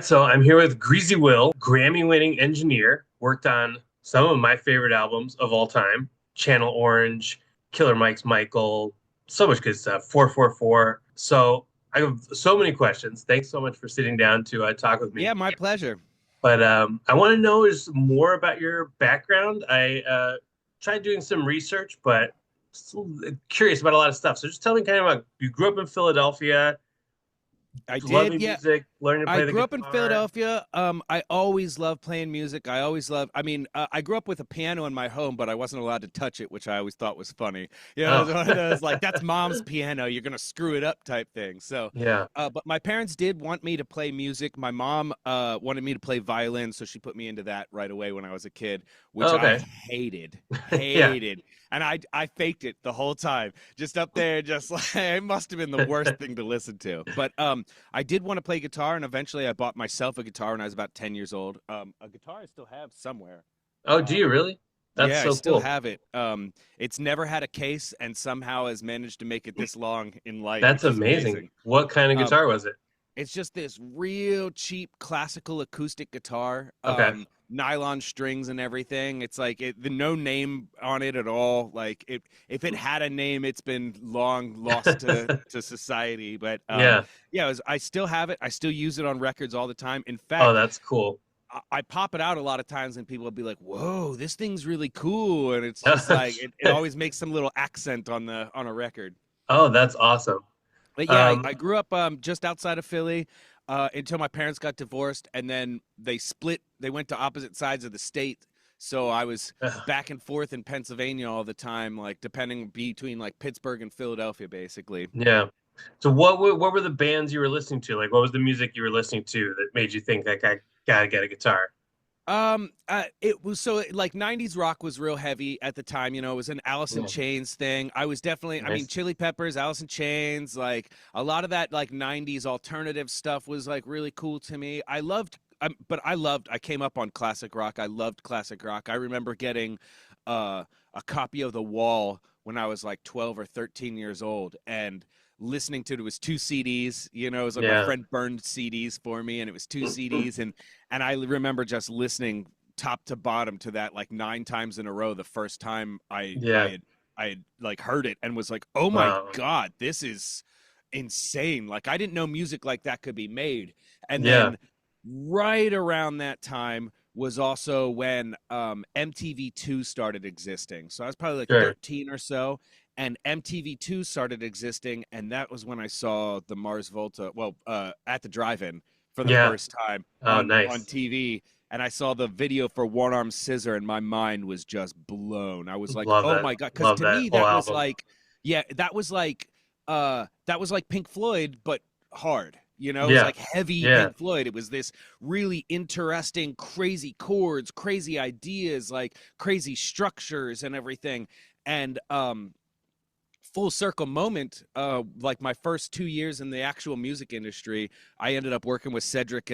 So I'm here with Greazy Wil, Grammy-winning engineer, worked on some of my favorite albums of all time, Channel Orange, Killer Mike's Michael, so much good stuff, 444. So I have so many questions. Thanks so much for sitting down to talk with me. Yeah, my pleasure. But I want to know is more about your background. I tried doing some research, but still curious about a lot of stuff. So just tell me kind of about you grew up in Philadelphia, I did. loving Yeah, music, learning to I play the grew up in guitar. Philadelphia. I always loved playing music. I grew up with a piano in my home, but I wasn't allowed to touch it, which I always thought was funny. It was Oh, one of those like, that's mom's piano. You're gonna screw it up type thing. yeah. But my parents did want me to play music. My mom wanted me to play violin, so she put me into that right away when I was a kid, which Oh, I okay. Yeah. hated. And I faked it the whole time, just up there, just like it must have been the worst thing to listen to. But I did want to play guitar, and eventually I bought myself a guitar when I was about 10 years old. A guitar I still have somewhere. Oh, do you Um, really? That's yeah, I so still cool. have it. It's never had a case, and somehow has managed to make it this long in life, That's which is amazing. amazing. What kind of Um, guitar was it? it's just this real cheap classical acoustic guitar, Okay. nylon strings and everything. It's like the no name on it at all. Like if it had a name, it's been long lost to society. But Yeah. yeah, I still have it. I still use it on records all the time. In Oh, fact, that's cool. I pop it out a lot of times, and people will be like, "Whoa, this thing's really cool!" And it's just like it always makes some little accent on a record. Oh, that's awesome. But yeah, I Um, grew up just outside of Philly until my parents got divorced, and then they split. They went to opposite sides of the state, so I was back and forth in Pennsylvania all the time, like depending between like Pittsburgh and Philadelphia, basically. yeah. So what were the bands you were listening to? Like what was the music you were listening to that made you think like I gotta get a guitar? It was so like 90s rock was real heavy at the time, it was an Alice in Yeah. Chains thing. I was definitely, I mean, Nice. Chili Peppers, Alice in Chains, like a lot of that like 90s alternative stuff was like really cool to me. I came up on classic rock. I loved classic rock. I remember getting a copy of The Wall when I was like 12 or 13 years old and listening to it. It was two CDs, it was like my Yeah. friend burned CDs for me and it was two CDs and I remember just listening top to bottom to that like nine times in a row the first time Yeah. I had like heard it and was like, "Oh my Wow. God, this is insane." Like I didn't know music like that could be made. And Yeah. then right around that time was also when MTV2 started existing. So I was probably like Sure. 13 or so and MTV2 started existing and that was when I saw the Mars Volta at the drive-in for the Yeah. first time Oh, on nice. TV, and I saw the video for One Arm Scissor, and my mind was just blown. I was like, Love "Oh that. my God!" Because Love to that me, whole that was album. like, yeah, that was like Pink Floyd, but hard. It was Yeah. like heavy Yeah. Pink Floyd. It was this really interesting, crazy chords, crazy ideas, like crazy structures and everything. And full circle moment, like my first 2 years in the actual music industry, I ended up working with Cedric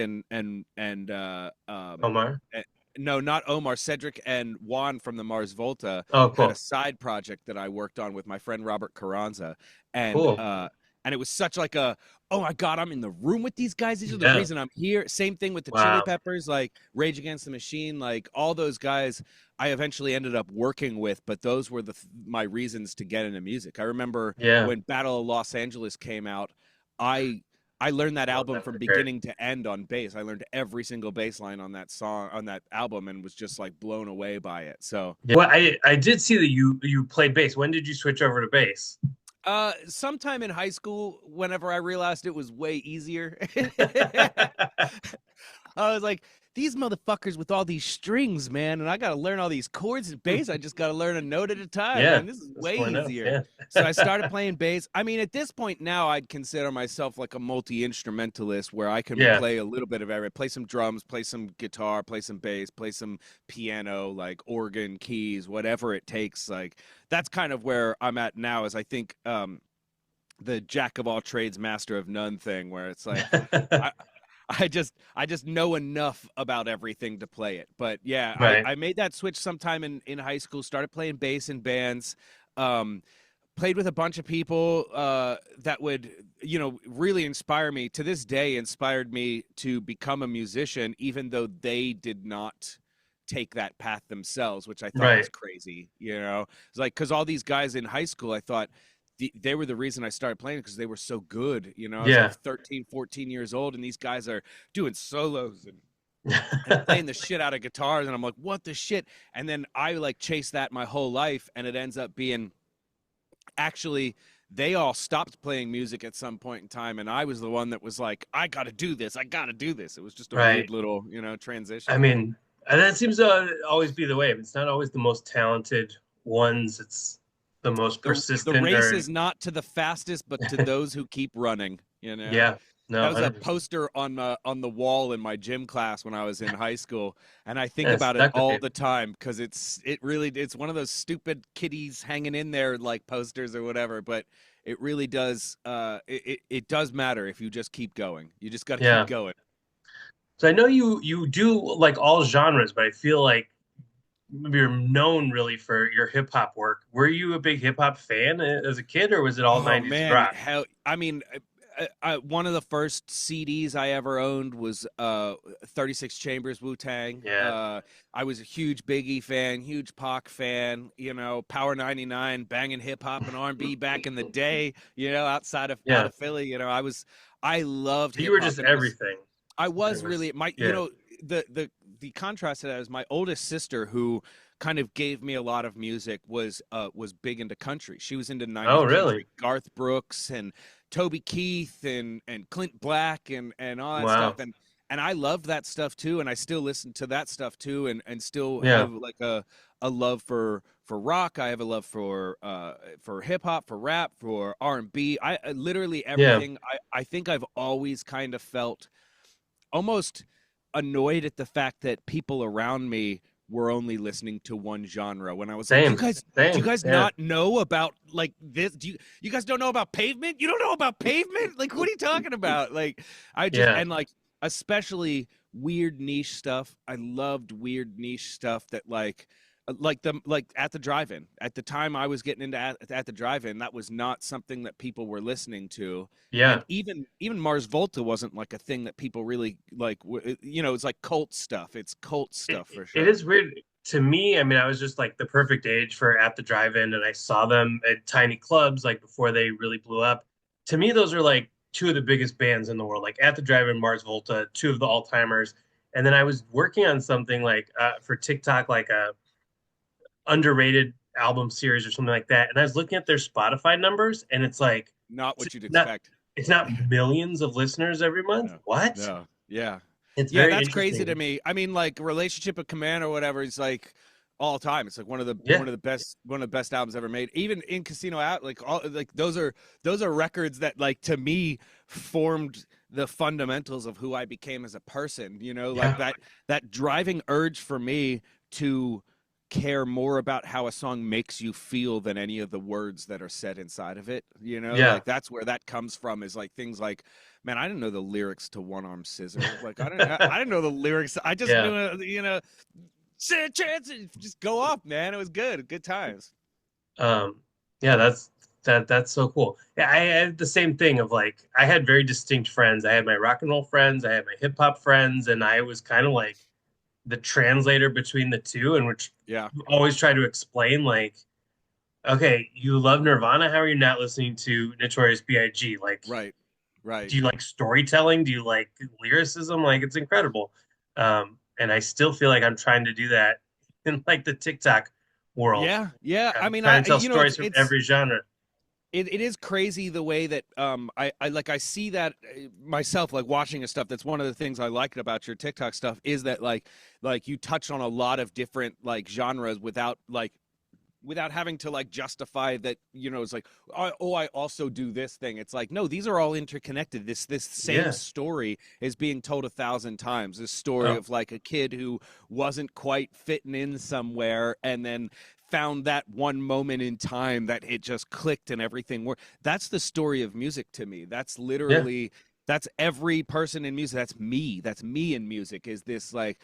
Omar. eh, no, not Omar. Cedric and Juan from the Mars Volta Oh, had a cool. side project that I worked on with my friend Robert Carranza, and Cool. uh, and it was such like a, oh my God, I'm in the room with these guys. These are the Yeah. reason I'm here. Same thing with the Chili Wow. Peppers, like Rage Against the Machine, like all those guys I eventually ended up working with, but those were my reasons to get into music. I remember Yeah. when Battle of Los Angeles came out, I I learned that Love album that from record. beginning to end on bass. I learned every single bass line on that song, on that album, and was just like blown away by it. So, Yeah. Well, I did see that you played bass. When did you switch over to bass? sometime in high school, whenever I realized it was way easier, I was like, these motherfuckers with all these strings, man, and I got to learn all these chords and bass. I just got to learn a note at a time, Yeah. man. This is Just way four notes. easier. Yeah. So I started playing bass. I mean, at this point now, I'd consider myself like a multi-instrumentalist where I can Yeah. play a little bit of everything, play some drums, play some guitar, play some bass, play some piano, like organ, keys, whatever it takes. Like that's kind of where I'm at now is I think the jack of all trades, master of none thing, where it's like I, I just know enough about everything to play it. But yeah, Right. I made that switch sometime in high school, started playing bass in bands. Um played with a bunch of people that would, you know, really inspire me. To this day, inspired me to become a musician, even though they did not take that path themselves, which I thought was Right. crazy. You know, it's like, because all these guys in high school, I thought they were the reason I started playing, because they were so good. You know, I was like Yeah. 13, 14 years old, and these guys are doing solos and playing the shit out of guitars, and I'm like, what the shit? And then I like chase that my whole life, and it ends up being, actually, they all stopped playing music at some point in time, and I was the one that was like, I gotta do this, I gotta do this. It was just a weird Right. little, you know, I transition. mean, and that seems to always be the way. It's not always the most talented ones. It's the most The persistent race or is not to the fastest, but to those who keep running, you know. yeah. No, That was a 100%. poster on the wall in my gym class when I was in high school, and I think Yeah, it's about it stuck with all you. the time, because it's one of those stupid kitties hanging in there like posters or whatever, but it really does it does matter if you just keep going. You just got to keep Yeah. going. So I know you do like all genres, but I feel like you're known really for your hip hop work. Were you a big hip hop fan as a kid, or was it all Oh 90s man, rock? hell! I mean, one of the first CDs I ever owned was 36 Chambers Wu Tang. Yeah. I was a huge Biggie fan, huge Pac fan. You know, Power 99, banging hip hop and R&B back in the day. You know, out Yeah. of Philly. You know, I loved You hip were hop, just and it was everything. I It was was really my you yeah. know the contrast to that is my oldest sister, who kind of gave me a lot of music, was big into country. She was into Oh, 90s really? country, Garth Brooks and Toby Keith and Clint Black and all that stuff, Wow. and I loved that stuff too, and I still listen to that stuff too, and still Yeah. have like a love for rock. I have a love for hip hop, for rap, for R&B. Literally Yeah. everything. I think I've always kind of felt almost annoyed at the fact that people around me were only listening to one genre, when I was like, Same. do you Same. guys Yeah. not know about like this? You guys don't know about Pavement? You don't know about Pavement? Like, what are you talking about? Like, I just, Yeah. and like, especially weird niche stuff. I loved weird niche stuff that like at the drive-in. At the time I was getting into at the drive-in, that was not something that people were listening to. Yeah. And even Mars Volta wasn't like a thing that people really like. You know, it's like cult stuff. It's cult stuff for It sure. is weird to me. I mean, I was just like the perfect age for At the Drive-In, and I saw them at tiny clubs like before they really blew up. To me, those are like two of the biggest bands in the world, like At the Drive-In, Mars Volta, two of the all-timers. And then I was working on something like for TikTok, like a underrated album series or something like that. And I was looking at their Spotify numbers, and it's like Not it's what you'd not expect. it's not millions of listeners every month. No, What? no, yeah, It's yeah. very That's crazy to interesting. me. I mean, like Relationship with Command or whatever is like all time. It's like Yeah, one of the best albums ever made. Even in Casino Out, like all like those are records that like to me formed the fundamentals of who I became as a person. You know, like yeah, that driving urge for me to care more about how a song makes you feel than any of the words that are said inside of it. You know, yeah. like that's where that comes from, is like things like, man, I didn't know the lyrics to One Arm Scissor. Like I didn't know the lyrics. I just Yeah. knew, you know, chance, just go off, man. It was good times. Um, yeah, that's so cool. Yeah, I had the same thing of like I had very distinct friends. I had my rock and roll friends, I had my hip hop friends, and I was kind of like the translator between the two, and which Yeah, always try to explain like, okay, you love Nirvana, how are you not listening to Notorious B.I.G.? Like, right, right. do you like storytelling? Do you like lyricism? Like, it's incredible. And I still feel like I'm trying to do that in like the TikTok world. Yeah, yeah. I I'm mean, trying to tell you know, stories from every genre. it is crazy the way that I see that myself, like watching a stuff. That's one of the things I liked about your TikTok stuff, is that like you touch on a lot of different like genres without having to like justify that, you know, it's like, oh, I also do this thing. It's like, no, these are all interconnected. This same Yeah. story is being told 1,000 times. This story Oh, of like a kid who wasn't quite fitting in somewhere, and then found that one moment in time that it just clicked and everything worked. That's the story of music to me. That's yeah. literally, that's every person in music. That's me in music, is this like,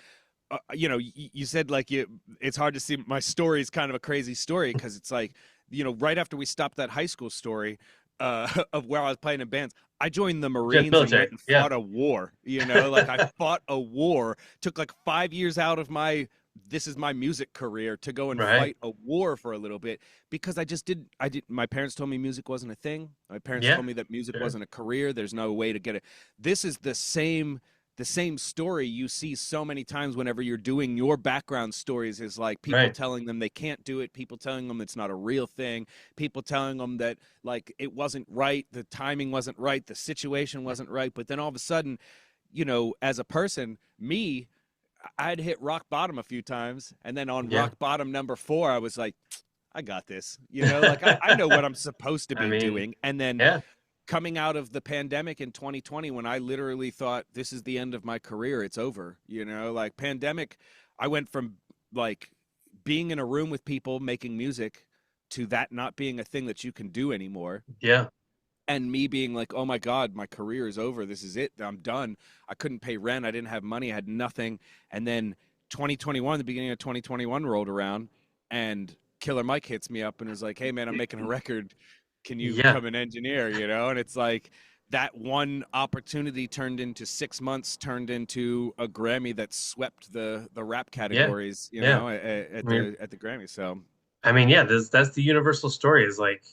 you know, you said like it's hard to see my story is kind of a crazy story, because it's like right after we stopped that high school story of where I was playing in bands, I joined the Just Marines and military. went and Yeah. fought a war. Like I fought a war, took like 5 years out of my this is my music career to go and Right. fight a war for a little bit because I did my parents told me music wasn't a thing. My parents Yeah. told me that music Sure. wasn't a career. There's no way to get it. This is the same story you see so many times whenever you're doing your background stories is like people Right. telling them they can't do it, people telling them it's not a real thing, people telling them that like it wasn't right, the timing wasn't right, the situation wasn't right, but then all of a sudden, as a person, I'd hit rock bottom a few times, and then on Yeah. rock bottom number 4, I was like, I got this, like I know what I'm supposed to I be mean, doing. And then yeah. coming out of the pandemic in 2020, when I literally thought this is the end of my career, it's over, like pandemic, I went from like being in a room with people making music to that not being a thing that you can do anymore, Yeah. and me being like, oh my God, my career is over, this is it, I'm done. I couldn't pay rent, I didn't have money, I had nothing. And then 2021, the beginning of 2021 rolled around, and Killer Mike hits me up and is like, hey man, I'm making a record, can you Yeah. come and engineer? And it's like that one opportunity turned into 6 months, turned into a Grammy that swept the rap Yeah. categories, Yeah. at I mean, the Grammy. So yeah, that's the universal story is like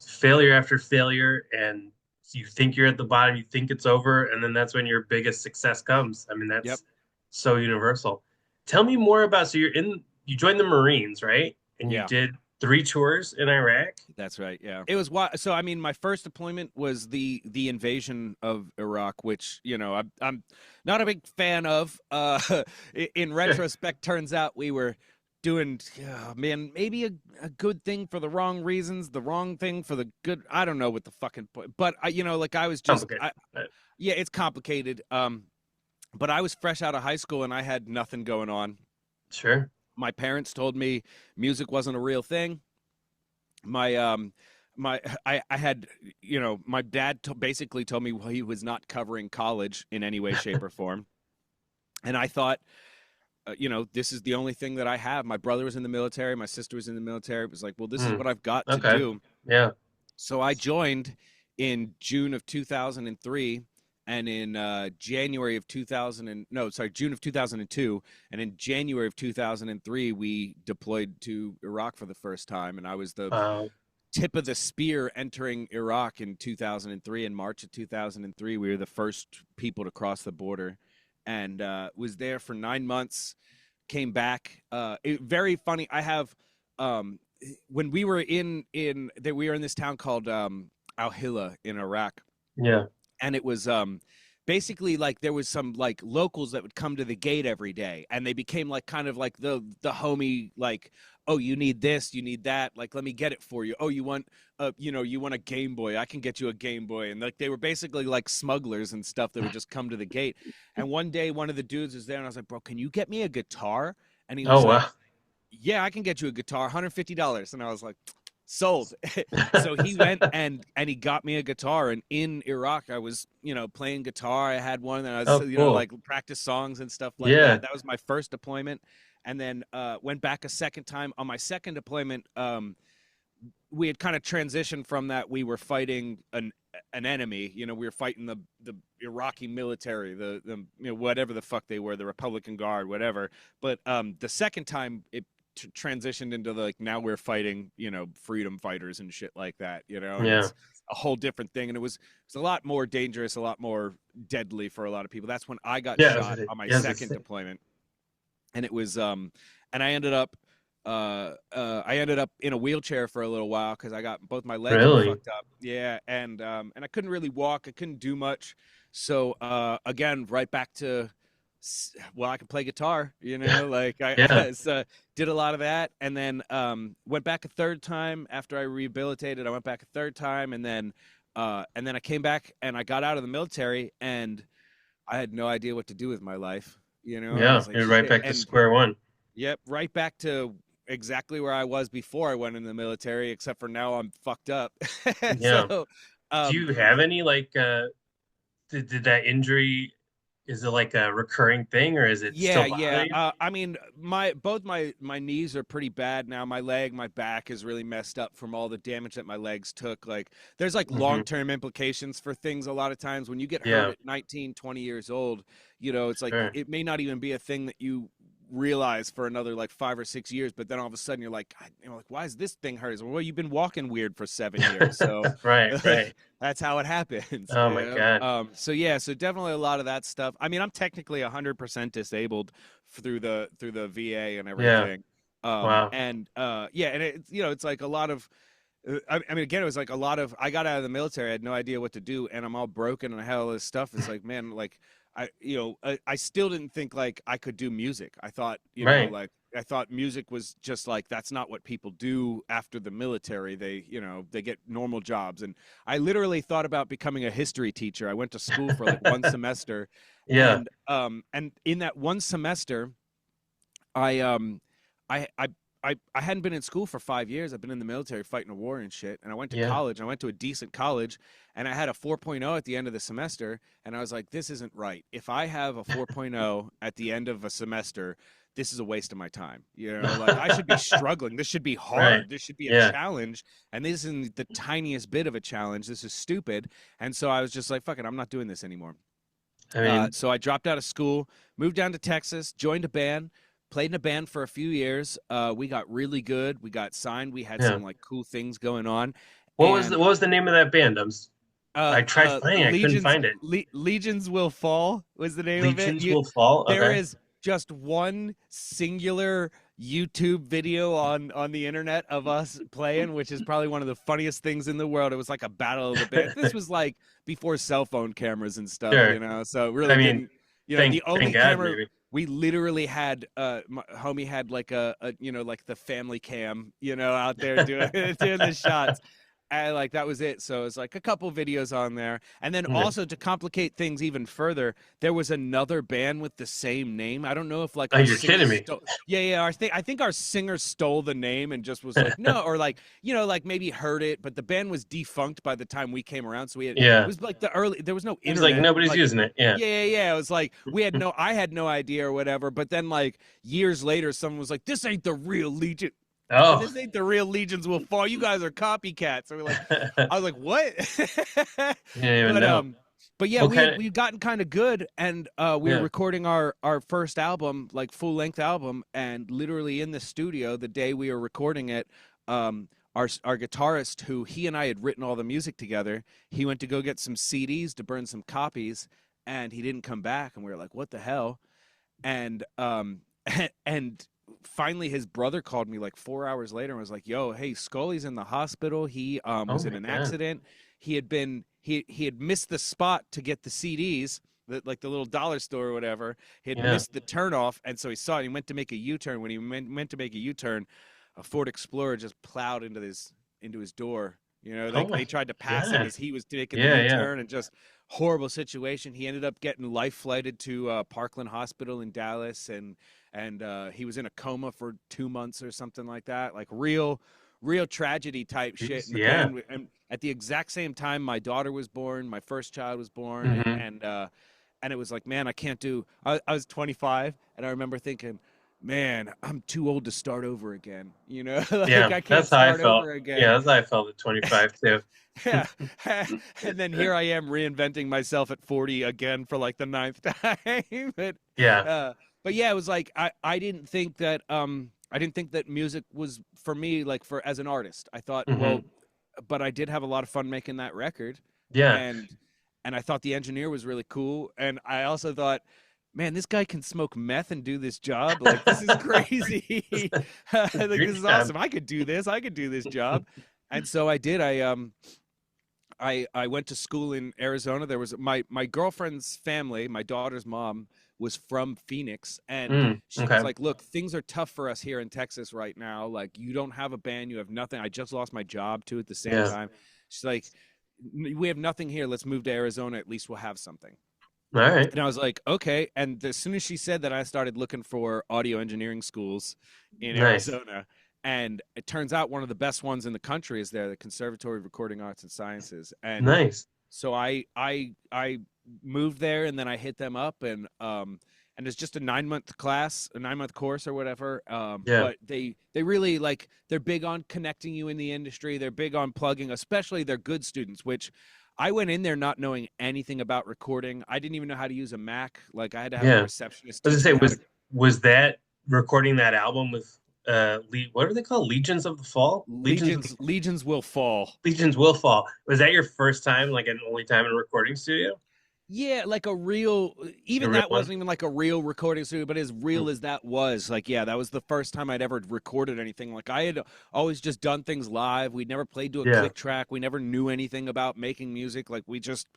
failure after failure, and you think you're at the bottom, you think it's over, and then that's when your biggest success comes. I mean, yep. that's so universal. Tell me more about, so you joined the Marines, right? And you Yeah. did 3 tours in Iraq. That's right. Yeah. It was why. So I mean, my first deployment was the invasion of Iraq, which I'm not a big fan of. In retrospect, turns out we were doing, man, maybe a good thing for the wrong reasons, the wrong thing for the good. I don't know what the fucking point, but like I was just, Complicated. yeah, it's complicated. But I was fresh out of high school and I had nothing going on. Sure. My parents told me music wasn't a real thing. My I had my dad basically told me he was not covering college in any way, shape, or form, and I thought, this is the only thing that I have. My brother was in the military, my sister was in the military. It was like, well, this is Hmm. what I've got to Okay. do. Yeah. So I joined in June of 2003, and in January of 2000 and no, sorry, June of 2002, and in January of 2003, we deployed to Iraq for the first time, and I was the Uh, tip of the spear entering Iraq in 2003. In March of 2003, we were the first people to cross the border, and was there for 9 months. Came back. Very funny. I have when we were we were in this town called Al Hilla in Iraq, yeah. and it was basically like there was some like locals that would come to the gate every day, and they became like kind of like the homie, like, oh, you need this, you need that, like, let me get it for you. Oh, you want you want a Game Boy, I can get you a Game Boy. And like they were basically like smugglers and stuff that would just come to the gate. And one day one of the dudes was there and I was like, bro, can you get me a guitar? And he was Oh, like, wow. yeah, I can get you a guitar, $150. And I was like, sold. So he went and he got me a guitar, and in Iraq I was playing guitar. I had one, and I Oh, was cool. like practice songs and stuff like Yeah. that. That was my first deployment. And then went back a second time. On my second deployment, we had kind of transitioned from that. We were fighting an enemy. We were fighting the Iraqi military, the whatever the fuck they were, the Republican Guard, whatever. But the second time it transitioned into like, now we're fighting freedom fighters and shit like that, and Yeah. it's a whole different thing. And it was a lot more dangerous, a lot more deadly for a lot of people. That's when I got Yeah. shot on my Yes. second deployment, and it was and I ended up in a wheelchair for a little while because I got both my legs were Really? fucked up. Yeah, and I couldn't really walk. I couldn't do much. So again, right back to, well, I can play guitar. Like Yeah. did a lot of that, and then went back a third time after I rehabilitated. I went back a third time, and then I came back and I got out of the military, and I had no idea what to do with my life. I Yeah. was like, You're right shit. back to And square one. yep, right back to exactly where I was before I went in the military, except for now I'm fucked up. Yeah. So, Do um, you have any like did that injury Is it like a recurring thing, or is it Yeah, still bother yeah. you? I mean, both my knees are pretty bad now. My leg, my back is really messed up from all the damage that my legs took. Like, there's like Hmm. long-term implications for things a lot of times. When you get hurt Yeah, at 19, 20 years old, it's like sure. it may not even be a thing that you realize for another like 5 or 6 years, but then all of a sudden you're like, God, like, why is this thing hurt? Well, you've been walking weird for 7 years, so Right, right. that's how it happens. Oh my God. So yeah, so definitely a lot of that stuff. I mean, I'm technically 100% disabled through the VA and Yeah. everything. Wow. Yeah, and it's like a lot of. I mean, again, it was like a lot of. I got out of the military, I had no idea what to do, and I'm all broken and I had all this stuff. It's like, man, like I still didn't think like I could do music. I thought, Right. like I thought music was just like that's not what people do after the military. They get normal jobs, and I literally thought about becoming a history teacher. I went to school for like one semester, Yeah. and in that one semester, I um I hadn't been in school for 5 years. I've been in the military fighting a war and shit. And I went to Yeah. college. I went to a decent college, and I had a 4.0 at the end of the semester. And I was like, this isn't right. If I have a 4.0 at the end of a semester, this is a waste of my time. Like I should be struggling. This should be Right. hard. This should be a Yeah. challenge. And this isn't the tiniest bit of a challenge. This is stupid. And so I was just like, fuck it, I'm not doing this anymore. I mean, So I dropped out of school, moved down to Texas, joined a band, played in a band for a few years. We got really good. We got signed. We had yeah. some like cool things going on, What and was the name of that band? I tried finding, I couldn't find it. Legions Will Fall was the name of it. Legions Will Fall. There Okay. is just one singular YouTube video on the internet of us playing, which is probably one of the funniest things in the world. It was like a battle of the band. This was like before cell phone cameras and stuff, Sure. so it I really mean, didn't. The thank only God, camera maybe. we literally had, my homie had like a like the family cam, out there doing doing the shots. And like that was it. So it's like a couple videos on there. And then Yeah. also to complicate things even further, there was another band with the same name. I don't know if like Oh, our you're singer kidding me. I think our singer stole the name and just was like, no, or like, like maybe heard it, but the band was defunct by the time we came around. So it Yeah. was like there was no It was like internet. nobody's Like, using it. Yeah. yeah. It was like I had no idea or whatever. But then like years later, someone was like, "This ain't the real Legion. Oh. This ain't the real Legions Will Fall. You guys are copycats." So I was like, "What?" You didn't even but know. um, but yeah, What we kind had of, we've gotten kind of good, and we were yeah. recording our first album, like full length album, and literally in the studio the day we were recording it, our guitarist, who he and I had written all the music together, he went to go get some CDs to burn some copies, and he didn't come back, and we were like, "What the hell?" And and finally his brother called me like 4 hours later and was like, "Yo, hey, Scully's in the hospital. He Oh was in my an God. accident. He had missed the spot to get the CDs, like the little dollar store or whatever. He had Yeah. missed the turnoff, and so he saw it. He went to make a U-turn. When he meant to make a U-turn, a Ford Explorer just plowed into his door. Oh They my tried to pass him God. as he was making the Yeah, yeah. U-turn, and just horrible situation. He ended up getting life flighted to Parkland Hospital in Dallas, and he was in a coma for 2 months or something like that. Like real tragedy type shit. Jeez, And the yeah. band, and at the exact same time, my daughter was born, my first child was born, Hmm. and it was like, man, I can't do. I was 25, and I remember thinking, man, I'm too old to start over again. Like Yeah. I can't That's how I start felt. over again. Yeah, that's how I felt at 25 too. Yeah. And then here I am reinventing myself at 40 again for like the ninth time. but Yeah. uh but yeah, it was like I didn't think that music was for me, like for as an artist. I thought, well, Hmm. but I did have a lot of fun making that record, Yeah. and I thought the engineer was really cool, and I also thought, man, this guy can smoke meth and do this job. Like, this is crazy. Like, this Great is job. awesome. I could do this. I could do this job. And so I did. I went to school in Arizona. There was my girlfriend's family, my daughter's mom was from Phoenix, and she was Okay. like, "Look, things are tough for us here in Texas right now. Like, you don't have a band, you have nothing. I just lost my job too at the same Yeah. time." She's like, "We have nothing here. Let's move to Arizona. At least we'll have something." All right. And I was like, "Okay." And as soon as she said that, I started looking for audio engineering schools in Nice. Arizona. And it turns out one of the best ones in the country is there, the Conservatory of Recording Arts and Sciences. And Nice. So I moved there, and then I hit them up, and it's just a 9 month class, a 9 month course or whatever. Yeah. But they really like, they're big on connecting you in the industry. They're big on plugging, especially they're good students, which I went in there not knowing anything about recording. I didn't even know how to use a Mac. Like, I had to have a Yeah. receptionist I was teach gonna me say, how to. was that recording that album with what are they called? Legions of the Fall? Legions will fall. Legions Will Fall. Was that your first time, like an only time in a recording studio? Yeah, like a real, A even real that one? wasn't even like a real recording studio, but as Mm. real as that was, like, yeah, that was the first time I'd ever recorded anything. Like, I had always just done things live. We'd never played to a Yeah. click track. We never knew anything about making music. Like, we just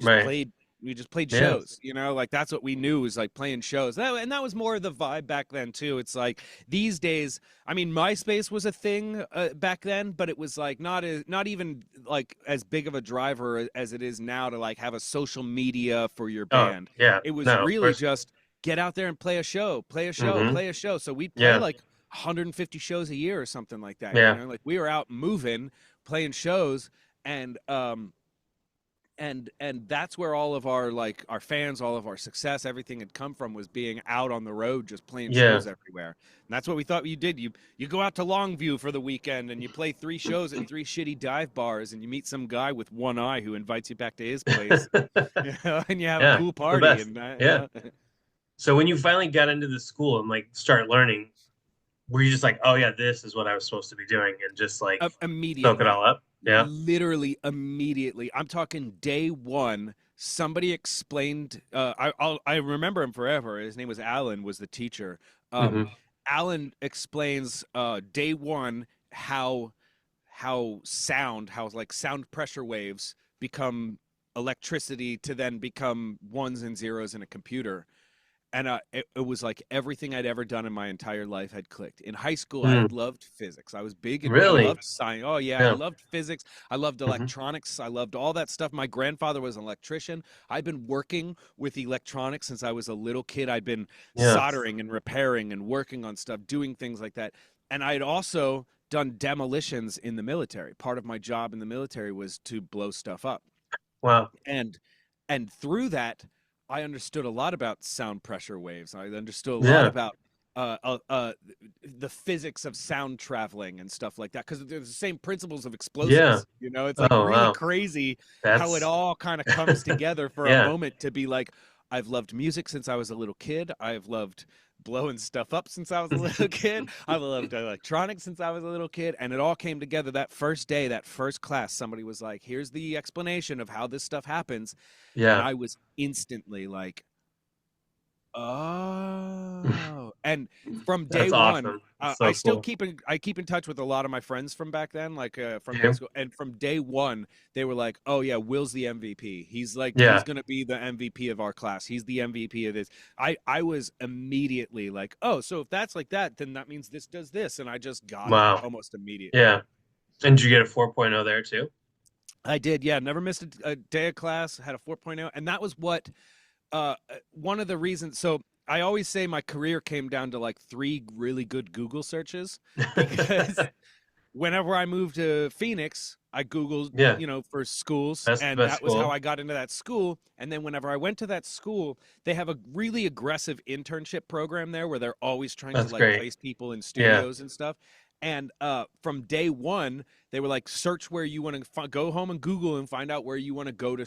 Right. played we just played Yeah. shows, like that's what we knew, was like playing shows. And that was more of the vibe back then too. It's like these days, I mean, MySpace was a thing back then, but it was like not even like as big of a driver as it is now to like have a social media for your Oh, band. yeah. It was No, of really course. just get out there and play a show, play a show, Hmm. play a show. So we'd play Yeah. like 150 shows a year or something like that. Yeah. Like we were out moving, playing shows, and that's where all of our, like, our fans, all of our success, everything had come from, was being out on the road just playing Yeah. shows everywhere. And that's what we thought you did. You go out to Longview for the weekend and you play 3 shows at 3 shitty dive bars, and you meet some guy with one eye who invites you back to his place, and you have a Yeah. cool The party, best. and Yeah. So when you finally got into the school and like start learning, were you just like, oh yeah, this is what I was supposed to be doing, and just like soak it immediately. all up? Yeah. Literally immediately. I'm talking day one. Somebody explained. I remember him forever. His name was Alan. Was the teacher. Um, Hmm. Alan explains day one how like sound pressure waves become electricity to then become ones and zeros in a computer. And it was like everything I'd ever done in my entire life had clicked. In high school, I Mm. had loved physics. I was big and I Really? loved science. Oh yeah, I Yeah. loved physics. I loved Hmm. electronics. I loved all that stuff. My grandfather was an electrician. I'd been working with electronics since I was a little kid. I'd been Yeah. soldering and repairing and working on stuff, doing things like that. And I'd also done demolitions in the military. Part of my job in the military was to blow stuff up. Wow. And through that, I understood a lot about sound pressure waves. I understood a lot Yeah. about uh, uh, uh, the physics of sound traveling and stuff like that, because they're the same principles of Yeah. explosives. It's like Oh really wow. crazy how it That's all kind of comes together for a yeah. moment to be like, I've loved music since I was a little kid. I've loved blowing stuff up since I was a little kid. I've loved electronics since I was a little kid. And it all came together that first day, that first class. Somebody was like, here's the explanation of how this stuff happens. And Yeah. I was instantly like, oh. And from day That's one, awesome. That's I so still cool. keep in touch with a lot of my friends from back then, like from high Okay. school. And from day one, they were like, "Oh yeah, Will's the MVP. He's Yeah. gonna be the MVP of our class. He's the MVP of this." I was immediately like, "Oh, so if that's like that, then that means this does this," and I just got it Wow. almost immediately. Yeah. And did you get a 4.0 there too? I did, yeah. Never missed a day of class. Had a 4.0, and that was what one of the reasons. So I always say my career came down to like 3 really good Google searches, because whenever I moved to Phoenix, I Googled, Yeah. for schools, That's the and best that was how school. I got into that school. And then whenever I went to that school, they have a really aggressive internship program there where they're always trying to That's like great. place people in Yeah. studios and stuff. And from day one, they were like, search where you want to go home and Google and find out where you want to go to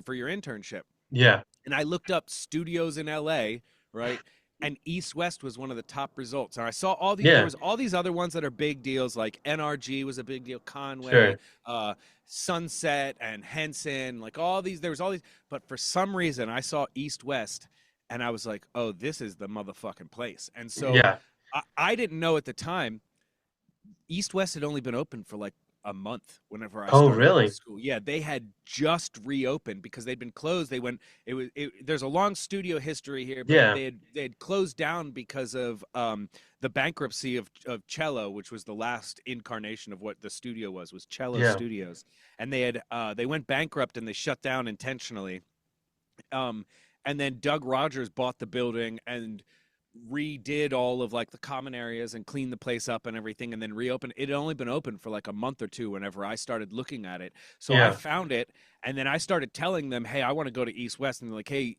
for your internship. Yeah. And I looked up studios in LA, right? And East West was one of the top results. And I saw there Yeah. was all these other ones that are big deals, like NRG was a big deal, Conway, Sure. Sunset, and Henson, like all these. There was all these, but for some reason, I saw East West, and I was like, "Oh, this is the motherfucking place." And so Yeah. I didn't know at the time East West had only been open for like a month whenever I Oh, started in really? school. Yeah, they had just reopened because they'd been closed. There's a long studio history here, but Yeah. they had closed down because of the bankruptcy of Cello, which was the last incarnation of what the studio was Cello Yeah. Studios. And they went bankrupt and they shut down intentionally. And then Doug Rogers bought the building, and redid all of like the common areas and cleaned the place up and everything and then reopened. It had only been open for like a month or two whenever I started looking at it. So I Yeah. found it and then I started telling them, hey, I want to go to East West. And they're like, hey,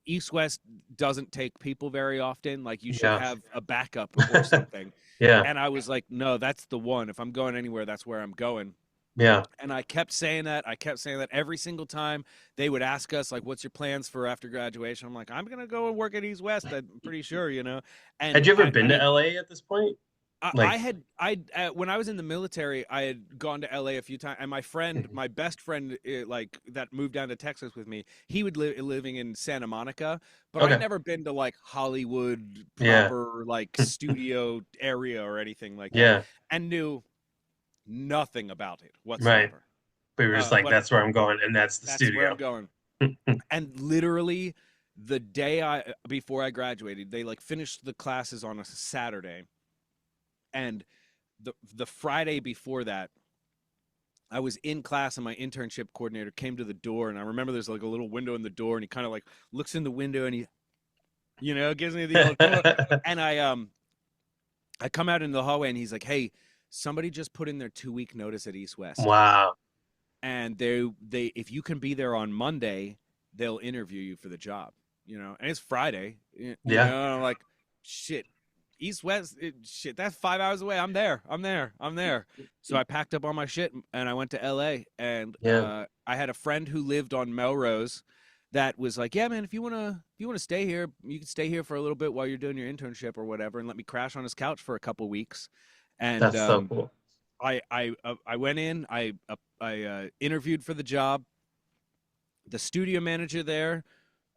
East West doesn't take people very often. Like you should Yeah. have a backup or something. Yeah. And I was like, no, that's the one. If I'm going anywhere, that's where I'm going. Yeah. And I kept saying that. I kept saying that every single time they would ask us, like, what's your plans for after graduation? I'm like, I'm going to go and work at East West. I'm pretty sure, you know. Had And you ever been to LA at this point? I Like, had, when I was in the military, I had gone to LA a few times. And my friend, my best friend, like, that moved down to Texas with me, he would living in Santa Monica. But I'd okay. never been to, like, Hollywood Yeah. proper, like, studio area or anything like that. Yeah. And knew nothing about it Right. whatsoever. But we were just like, But that's where I'm going, and that's the that's where I'm studio. going. And literally the day before I graduated, they like finished the classes on a Saturday. And the Friday before that, I was in class and my internship coordinator came to the door and I remember there's like a little window in the door and he kind of like looks in the window and he, you know, gives me the old and I come out in the hallway and he's like, hey, somebody just put in their 2-week notice at East West. Wow. And they if you can be there on Monday, they'll interview you for the job, you know. And it's Friday, you Yeah. know. And I'm like, shit, East West, shit, that's 5 hours away. I'm there. So I packed up all my shit and I went to LA. And Yeah. I had a friend who lived on Melrose that was like, yeah, man, if you wanna stay here, you can stay here for a little bit while you're doing your internship or whatever, and let me crash on his couch for a couple weeks. And That's so cool. I went in. I interviewed for the job. The studio manager there,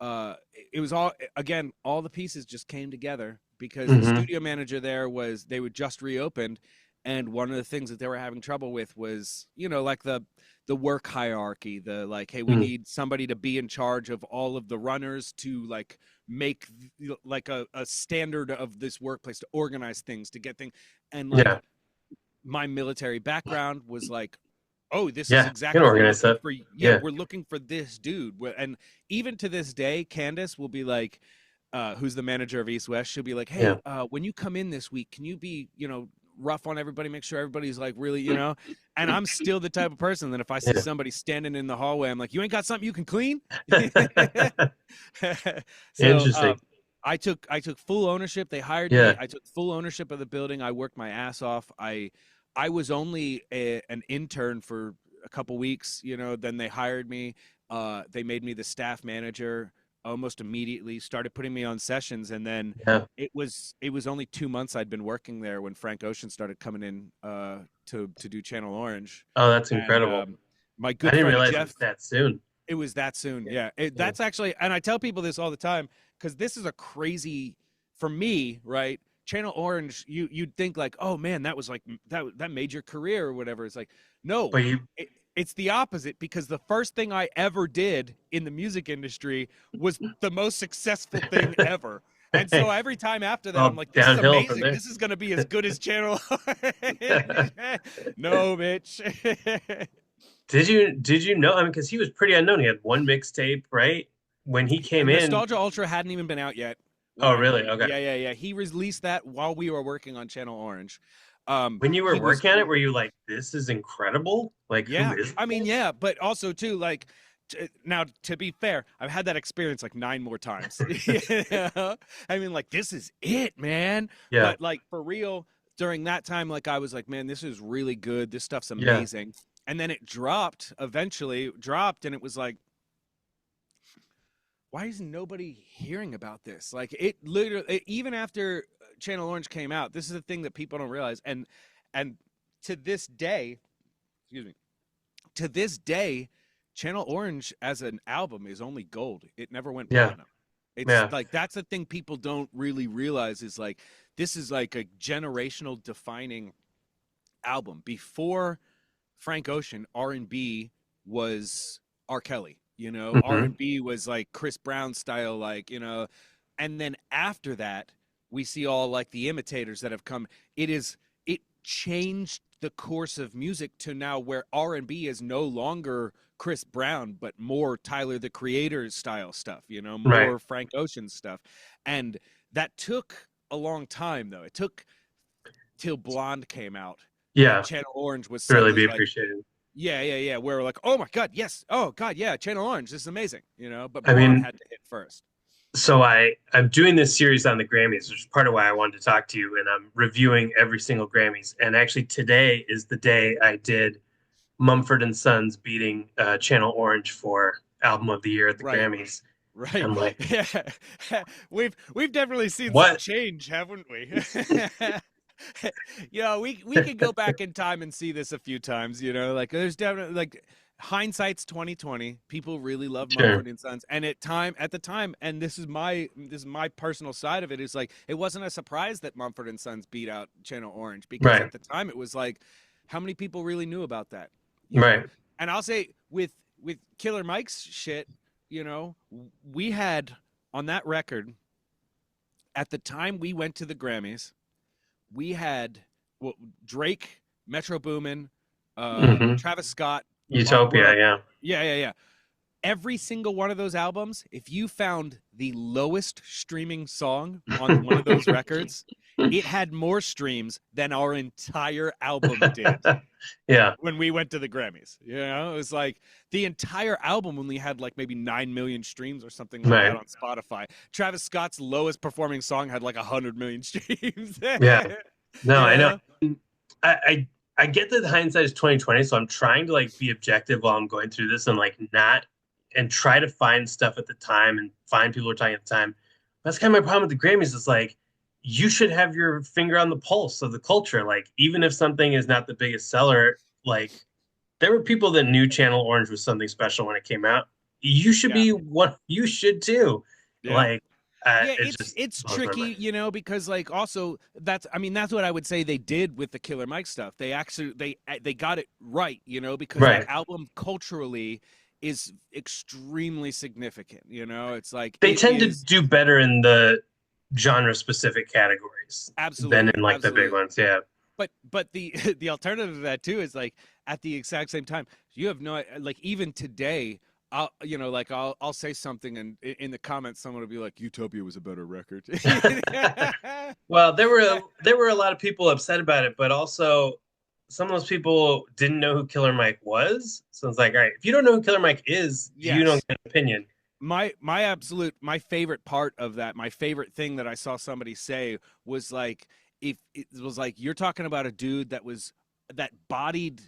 it was all again. All the pieces just came together because the studio manager there they were just reopened, and one of the things that they were having trouble with was, you know, like the work hierarchy. The like, hey, we need somebody to be in charge of all of the runners to like make like a standard of this workplace, to organize things, to get things, and like. Yeah. My military background was like, oh, this is Yeah. You can exactly what we're organize looking that. for. Yeah, Yeah. we're looking for this dude. And even to this day, Candace will be like, who's the manager of East West? She'll be like, hey, Yeah. when you come in this week, can you be, you know, rough on everybody, make sure everybody's like really, you know? And I'm still the type of person that if I see somebody standing in the hallway, I'm like, you ain't got something you can clean? So Interesting. I took full ownership. They hired me. Yeah. I took full ownership of the building. I worked my ass off. I was only an intern for a couple weeks, you know, then they hired me. They made me the staff manager almost immediately, started putting me on sessions. And then Yeah. it was only 2 months I'd been working there when Frank Ocean started coming in to do Channel Orange. Oh, that's And incredible. my I good didn't friend realize it Jeff, was that soon. it was that soon. Yeah. Yeah. That's actually, and I tell people this all the time because this is a crazy, for me, right? Channel Orange, you'd think like, oh man, that was like that made your career or whatever. It's like, no, But you, it's the opposite because the first thing I ever did in the music industry was the most successful thing ever. And so every time after that, I'm well, like, this is downhill from amazing. there. This is going to be as good as Channel Orange. No, bitch. Did you know? I mean, because he was pretty unknown. He had one mixtape, right? When he came in. Nostalgia Ultra hadn't even been out yet. Oh, really? Okay. Yeah. He released that while we were working on Channel Orange. When you were He was, working on it, were you like, this is incredible? Like, who yeah. is I mean, this? yeah, but also too, like, now to be fair, I've had that experience like 9 more times. You know? I mean, like, this is it, man. Yeah. But like for real, during that time, like I was like, man, this is really good. This stuff's Yeah. amazing. And then it eventually dropped, and it was like, why isn't nobody hearing about this? Like it literally, even after Channel Orange came out, this is a thing that people don't realize. And to this day, excuse me, to this day, Channel Orange as an album is only gold. It never went Yeah. platinum. It's Yeah. like that's the thing people don't really realize is like this is like a generational defining album. Before Frank Ocean, R&B was R. Kelly. You know, R&B was like Chris Brown style, like, you know, and then after that, we see all like the imitators that have come. It changed the course of music to now where R&B is no longer Chris Brown, but more Tyler the Creator style stuff, you know, more Right. Frank Ocean stuff. And that took a long time, though. It took till Blonde came out. And Yeah. Channel Orange was To really suddenly be like, appreciated. yeah. Where we're like, oh my God, yes. Oh God, yeah, Channel Orange. This is amazing, you know, but I Blonde mean, had to hit first. so I'm doing this series on the Grammys, which is part of why I wanted to talk to you, and I'm reviewing every single Grammys. And actually, today is the day I did Mumford and Sons beating Channel Orange for Album of the Year at the Right. Grammys. Right. I'm like, Yeah. We've definitely seen some what? change, haven't we? You know, we could go back in time and see this a few times, you know, like there's definitely like hindsight's 2020. People really love Sure. Mumford and Sons. And at the time, and this is my personal side of it, is like it wasn't a surprise that Mumford and Sons beat out Channel Orange because Right. at the time it was like, how many people really knew about that? You know? Right. And I'll say with Killer Mike's shit, you know, we had on that record at the time we went to the Grammys, we had Drake, Metro Boomin, Hmm. Travis Scott. Utopia, yeah. Yeah. Every single one of those albums, if you found the lowest streaming song on one of those records, it had more streams than our entire album did. Yeah. When we went to the Grammys, you know, it was like the entire album only had like maybe 9 million streams or something like that on Spotify. Travis Scott's lowest performing song had like 100 million streams. Yeah. No, Yeah. I know. I get that hindsight is 2020, so I'm trying to like be objective while I'm going through this and like not and try to find stuff at the time and find people who are talking at the time. That's kind of my problem with the Grammys. Is like you should have your finger on the pulse of the culture. Like even if something is not the biggest seller, like there were people that knew Channel Orange was something special when it came out. You should be what you should too. Yeah. Like Yeah, it just it's blows my tricky, mind. you know, because like also that's what I would say they did with the Killer Mike stuff. They actually they got it right, you know, because Right. that album culturally is extremely significant, you know. It's like They it tend to is do better in the genre specific categories than absolutely, in like the big ones. Yeah. but the the alternative to that too is like at the exact same time, you have no like even today. I'll say something and in the comments someone will be like, Utopia was a better record. Well, there were a lot of people upset about it, but also some of those people didn't know who Killer Mike was. So it's like, all right, if you don't know who Killer Mike is, you don't Yes. get an opinion. My favorite part of that, my favorite thing that I saw somebody say was like, if it was like you're talking about a dude that bodied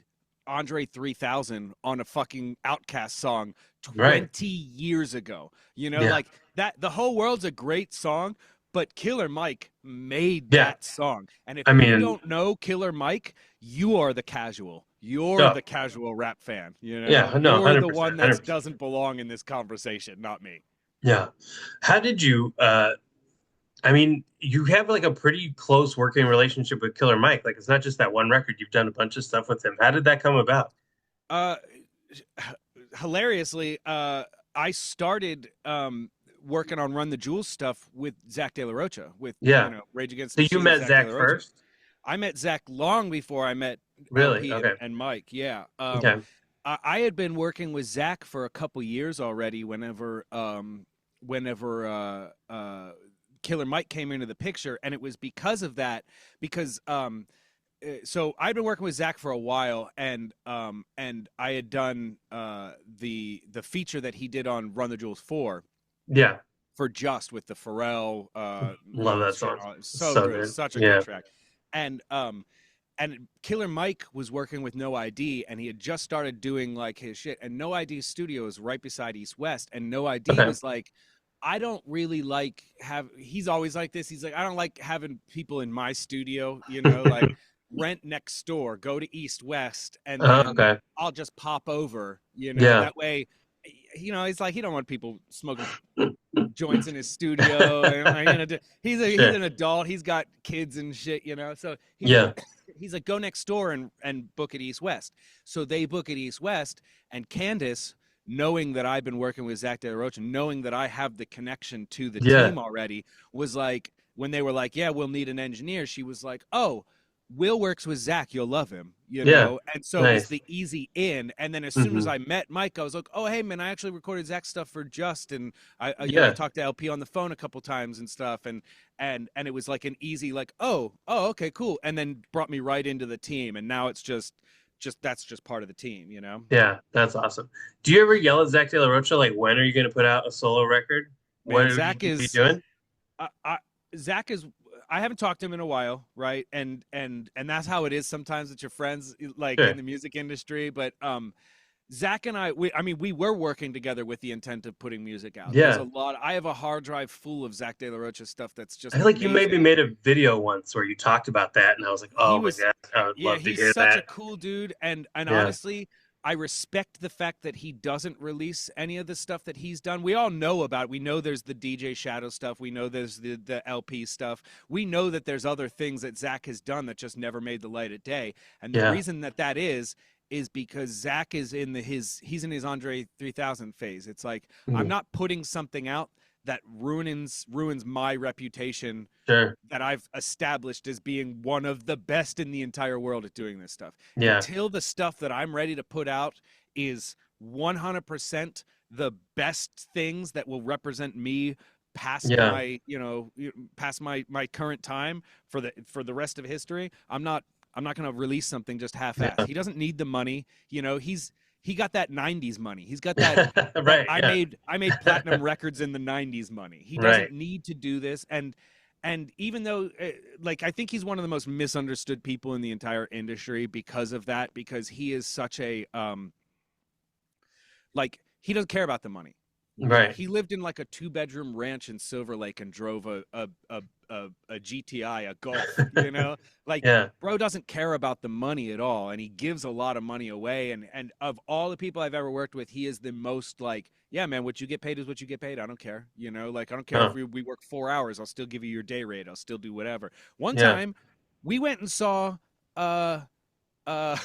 Andre 3000 on a fucking Outcast song 20 Right. years ago. You know, Yeah. like that the whole world's a great song, but Killer Mike made Yeah. that song. And if I you mean- don't know Killer Mike, you are the casual. You're Yeah. the casual rap fan, you know. Yeah, no, You're the 100%, one that 100%. doesn't belong in this conversation, not me. Yeah. How did you I mean, you have like a pretty close working relationship with Killer Mike. Like it's not just that one record. You've done a bunch of stuff with him. How did that come about? Uh Hilariously, I started working on Run the Jewels stuff with Zach De La Rocha with Yeah. you know, Rage Against So the you Machine, met Zach De La Rocha. first? I met Zach long before I met Really? LP Okay. and Mike. Yeah. Okay. I had been working with Zach for a couple years already. Whenever Killer Mike came into the picture, and it was because of that. Because so I'd been working with Zach for a while, and I had done the feature that he did on Run the Jewels 4 Yeah. for Just with the Pharrell. Love that shit song. on it. So So good, good. such a Yeah. good track, and Killer Mike was working with No ID, and he had just started doing like his shit. And No ID studio is right beside East West, and No ID Okay. was like, I don't really like he's always like this. He's like, I don't like having people in my studio, you know, like rent next door, go to East West, and then Okay. I'll just pop over, you know, Yeah. that way. You know, he's like, he don't want people smoking joints in his studio. And, you know, he's an adult. He's got kids and shit, you know. So he's like, go next door and book at East West. So they book at East West, and Candace, knowing that I've been working with Zach De La Rocha, knowing that I have the connection to the team already, was like, when they were like, yeah, we'll need an engineer, she was like, oh, Will works with Zach, you'll love him, you Yeah. know? And so it was Nice. the easy in. And then as soon as Hmm. I met Mike, I was like, oh, hey, man, I actually recorded Zach's stuff for Just. And you know, I Yeah. talked to LP on the phone a couple times and stuff. And it was like an easy, like, oh, okay, cool. And then brought me right into the team. And now it's just that's just part of the team, you know? Yeah. That's awesome. Do you ever yell at Zach De La Rocha, like, when are you going to put out a solo record? What Man, are you Zach going to be is, doing? I Zach is I haven't talked to him in a while, right? And that's how it is sometimes with your friends like in Sure. the music industry. But Zach and I mean, we were working together with the intent of putting music out. There's a Yeah. lot. I have a hard drive full of Zach De La Rocha stuff that's I just feel like you maybe amazing. made a video once where you talked about that, and I was like, He oh my was, God, I would yeah, love to he's hear such a that. cool dude. And Yeah. honestly, I respect the fact that he doesn't release any of the stuff that he's done. We all know about it. We know there's the DJ Shadow stuff. We know there's the LP stuff. We know that there's other things that Zach has done that just never made the light of day. And the Yeah. reason that is because Zach is in he's in his Andre 3000 phase. It's like I'm Mhm. not putting something out that ruins my reputation Sure. that I've established as being one of the best in the entire world at doing this stuff. Yeah. Until the stuff that I'm ready to put out is 100% the best things that will represent me past Yeah. my, you know, past my current time for the rest of history, I'm not going to release something just half-assed. Yeah. He doesn't need the money, you know, he got that 90s money. He's got that Right. I Yeah. made platinum records in the 90s money. He doesn't Right. need to do this. And even though like I think he's one of the most misunderstood people in the entire industry because of that, because he is such a like he doesn't care about the money. You know, Right. he lived in like a 2-bedroom ranch in Silver Lake and drove a GTI, a Golf, you know? Like Yeah. bro doesn't care about the money at all, and he gives a lot of money away, and of all the people I've ever worked with, he is the most like, yeah, man, what you get paid is what you get paid. I don't care. You know, like I don't care if Huh. we work 4 hours, I'll still give you your day rate. I'll still do whatever. One Yeah. time we went and saw uh uh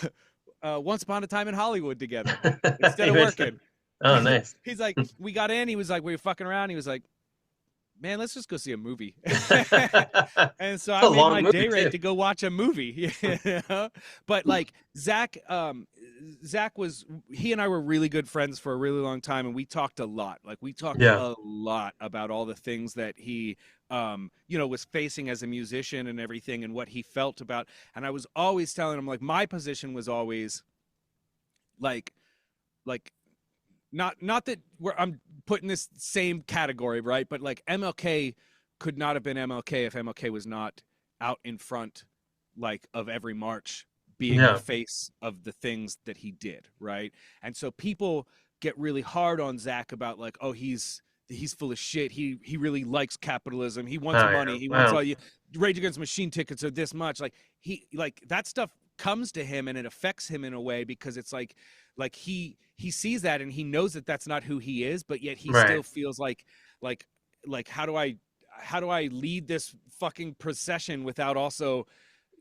Once Upon a Time in Hollywood together instead You of guys said- working. Oh, nice. He's like, we got in. He was like, we were fucking around. He was like, man, let's just go see a movie. And so I A made long my movie day rate too. to go watch a movie. You know? But like Zach was, he and I were really good friends for a really long time, and we talked a lot. Like we talked Yeah. a lot about all the things that he you know, was facing as a musician and everything, and what he felt about. And I was always telling him, like, my position was always like like not that I'm putting this same category, right? But like MLK could not have been MLK if MLK was not out in front, like of every march, being the Yeah. face of the things that he did, right? And so people get really hard on Zach about like, oh, he's full of shit. He really likes capitalism. He wants Oh, yeah. money. He wants Wow. all you Rage Against the Machine tickets are this much. Like like that stuff comes to him and it affects him in a way because it's like he sees that and he knows that that's not who he is, but yet he Right. still feels like how do I lead this fucking procession without also,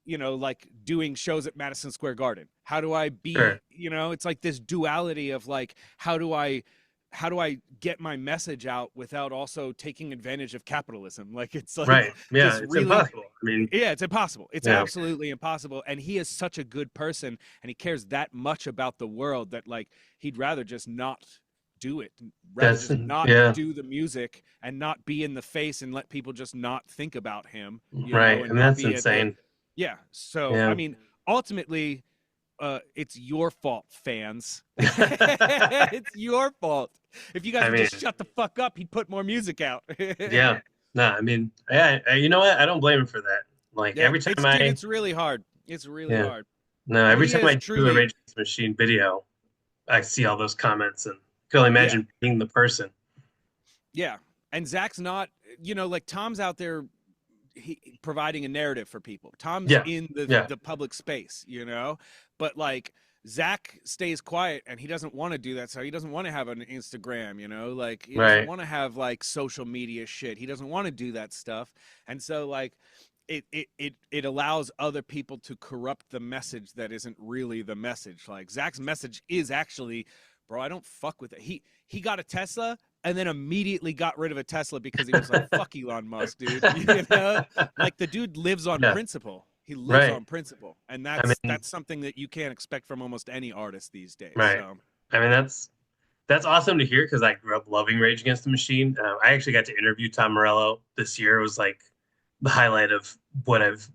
you know, like doing shows at Madison Square Garden? How do I Sure. be, you know, it's like this duality of like how do I get my message out without also taking advantage of capitalism? Like it's like Right. Yeah. this It's really, impossible. I mean, yeah, it's impossible. It's yeah. absolutely impossible. And he is such a good person and he cares that much about the world that like he'd rather just not do it, rather That's just not yeah. do the music and not be in the face and let people just not think about him, you know, Right. and And not that's be at the, insane. yeah. So, I Yeah. mean, ultimately, it's your fault, fans. It's your fault. If you guys I would mean, just shut the fuck up, he'd put more music out. yeah. No, I mean, yeah, you know what? I don't blame him for that. Like Yeah, every time it's dude, it's really hard. It's really yeah, hard. no, But every he time I is do a truly, Rage Against the Machine video, I see all those comments and can only yeah, imagine being the person. yeah. And Zach's not, you know, like Tom's out there providing a narrative for people. Tom's Yeah. in Yeah. the public space, you know, but like Zach stays quiet and he doesn't want to do that. So he doesn't want to have an Instagram, you know, like he doesn't Right. want to have like social media shit. He doesn't want to do that stuff. And so like it allows other people to corrupt the message that isn't really the message. Like Zach's message is actually, bro, I don't fuck with it. He got a Tesla and then immediately got rid of a Tesla because he was like, fuck Elon Musk, dude. You know, like the dude lives on Yeah. principle. He lives Right. on principle, and I mean, that's something that you can't expect from almost any artist these days. right. So I mean, that's awesome to hear because I grew up loving Rage Against the Machine. I actually got to interview Tom Morello this year. It was like the highlight of what I've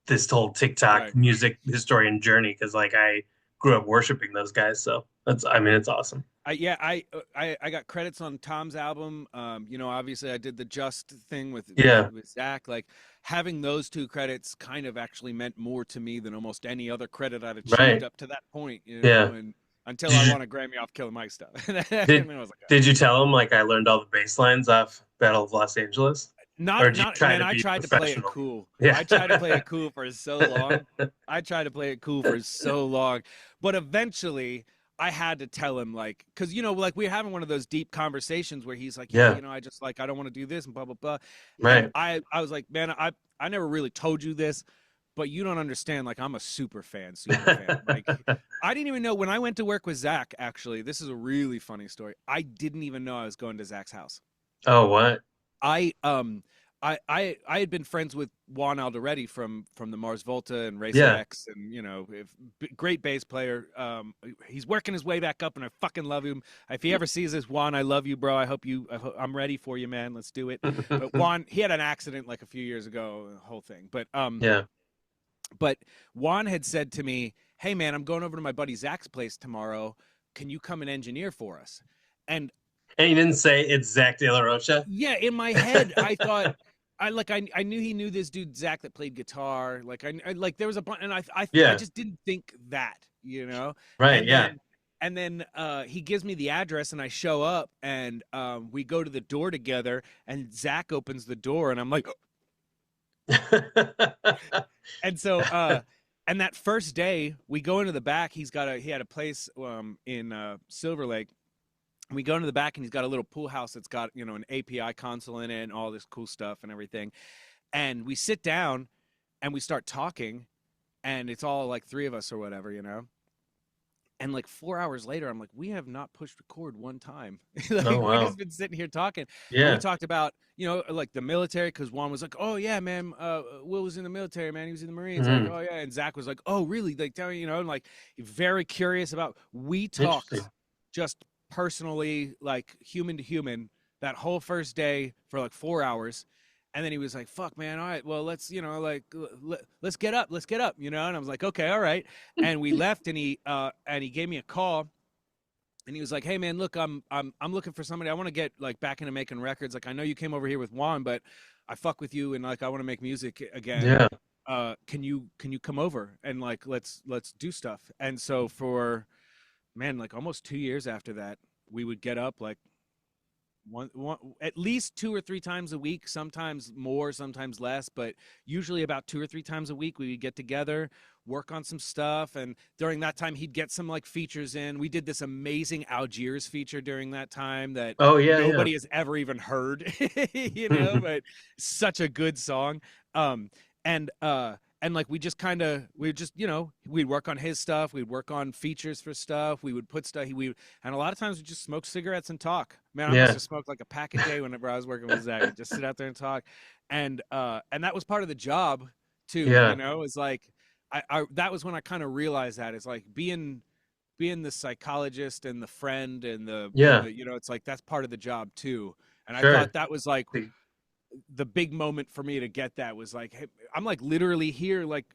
this whole TikTok right. music historian journey because like I grew up worshiping those guys. So that's I mean, it's awesome. Yeah, I got credits on Tom's album. You know, obviously I did the Just thing with Yeah. Zach. Like having those two credits kind of actually meant more to me than almost any other credit I'd achieved Right. up to that point. You know, Yeah. and until I Did you won a Grammy off Killer Mike stuff, and then did I was like, did you tell him like I learned all the bass lines off Battle of Los Angeles? Or do you not try man. to I be tried to play it professional? cool. Yeah. I tried to play it cool for so long. I tried to play it cool for so long, but eventually I had to tell him like, because you know, like we were having one of those deep conversations where he's like, yeah, Yeah. you know, I just like I don't want to do this and blah blah blah, and Right. I was like, man, I never really told you this, but you don't understand. Like I'm a super fan, super fan. Like I didn't even know when I went to work with Zach. Actually, this is a really funny story. I didn't even know I was going to Zach's house. Oh, what? I I had been friends with Juan already from the Mars Volta and Racer Yeah. X, and you know, great bass player. He's working his way back up, and I fucking love him. If he ever sees this, Juan, I love you, bro. I'm ready for you, man. Let's do it. But Juan, he had an accident like a few years ago, the whole thing. Yeah. But Juan had said to me, "Hey, man, I'm going over to my buddy Zach's place tomorrow. Can you come and engineer for us?" And And you didn't say it's Zach De La Rocha? yeah, in my head, I thought I knew he knew this dude Zach that played guitar. Like I like there was a bunch, and I Yeah. just didn't think that, you know. Right. And Yeah. then he gives me the address, and I show up, and we go to the door together, and Zach opens the door, and I'm like, and so and that first day we go into the back. He had a place in Silver Lake. We go into the back and he's got a little pool house that's got, you know, an API console in it and all this cool stuff and everything. And we sit down and we start talking, and it's all like three of us or whatever, you know. And like 4 hours later, I'm like, we have not pushed record one time. Like Oh, we wow. just been sitting here talking, and we Yeah. talked about, you know, like the military. Because Juan was like, oh yeah, man, Wil was in the military, man. He was in the Marines. Like, Mhm. oh yeah. And Zach was like, oh really? Like, tell me, you know, and like very curious about. We Interesting. talked just personally, like human to human, that whole first day for like 4 hours. And then he was like, fuck, man. All right, well, let's, you know, like, let's get up, you know? And I was like, okay, all right. And we left, and he gave me a call, and he was like, hey, man, look, I'm looking for somebody. I want to get like back into making records. Like, I know you came over here with Juan, but I fuck with you, and like, I want to make music again. Yeah. Can you come over and like, let's do stuff. And so for, man, like almost 2 years after that, we would get up like one at least 2 or 3 times a week, sometimes more, sometimes less, but usually about 2 or 3 times a week we would get together, work on some stuff. And during that time he'd get some like features in. We did this amazing Algiers feature during that time that Oh, yeah. Yeah. nobody has ever even heard, you know, but such a good song. um and and like we just, you know, we'd work on his stuff, we'd work on features for stuff, we would put stuff, and a lot of times we just smoke cigarettes and talk. Man, I must Yeah. have smoked like a pack a day whenever I was working with Zach. Just sit out there and talk. And that was part of the job too, you Yeah. know. It's like I that was when I kind of realized that it's like being the psychologist and the friend and Yeah. the, you know, it's like that's part of the job too. And I Sure. thought that was like the big moment for me to get that was like, hey, I'm like literally here, like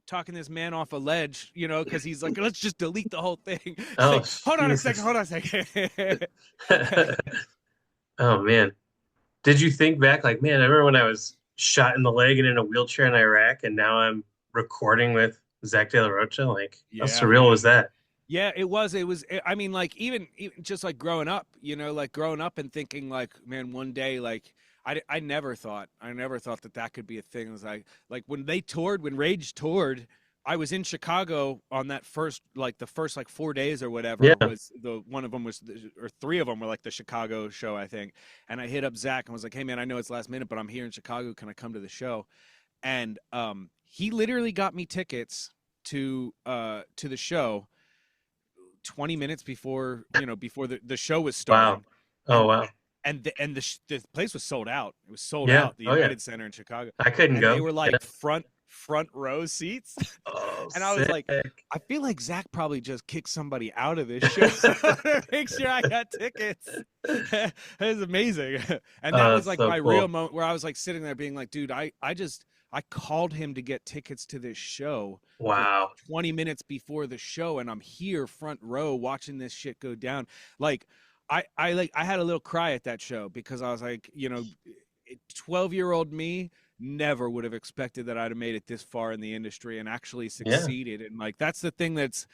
talking this man off a ledge, you know, because he's like, let's just delete the whole thing. Oh, Like, hold on a second, Jesus. hold on a second. Oh, man. Did you think back like, man, I remember when I was shot in the leg and in a wheelchair in Iraq, and now I'm recording with Zach De La Rocha? Like, how Yeah, surreal was that? yeah, it was. I mean, like even just like growing up, you know, like growing up and thinking like, man, one day, like I never thought that that could be a thing. It was like when they toured, when Rage toured, I was in Chicago on that first, like the first like 4 days or whatever, Yeah. was the one of them was or three of them were like the Chicago show, I think. And I hit up Zach and was like, hey man, I know it's last minute, but I'm here in Chicago. Can I come to the show? And he literally got me tickets to the show 20 minutes before, you know, before the show was Wow. starting. Oh, And wow. the place was sold out. It was sold Yeah. out, the Oh yeah. United Center in Chicago, I couldn't and they go. were Yeah. like front row seats. Oh, And I was sick. like, I feel like Zach probably just kicked somebody out of this show to make sure I got tickets. It was amazing. And that was That's like so my real cool. moment where I was like sitting there being like, dude, I called him to get tickets to this show like Wow. 20 minutes before the show, and I'm here front row watching this shit go down. Like I had a little cry at that show because I was like, 12-year-old me never would have expected that I'd have made it this far in the industry and actually Yeah. succeeded. And like that's the thing that's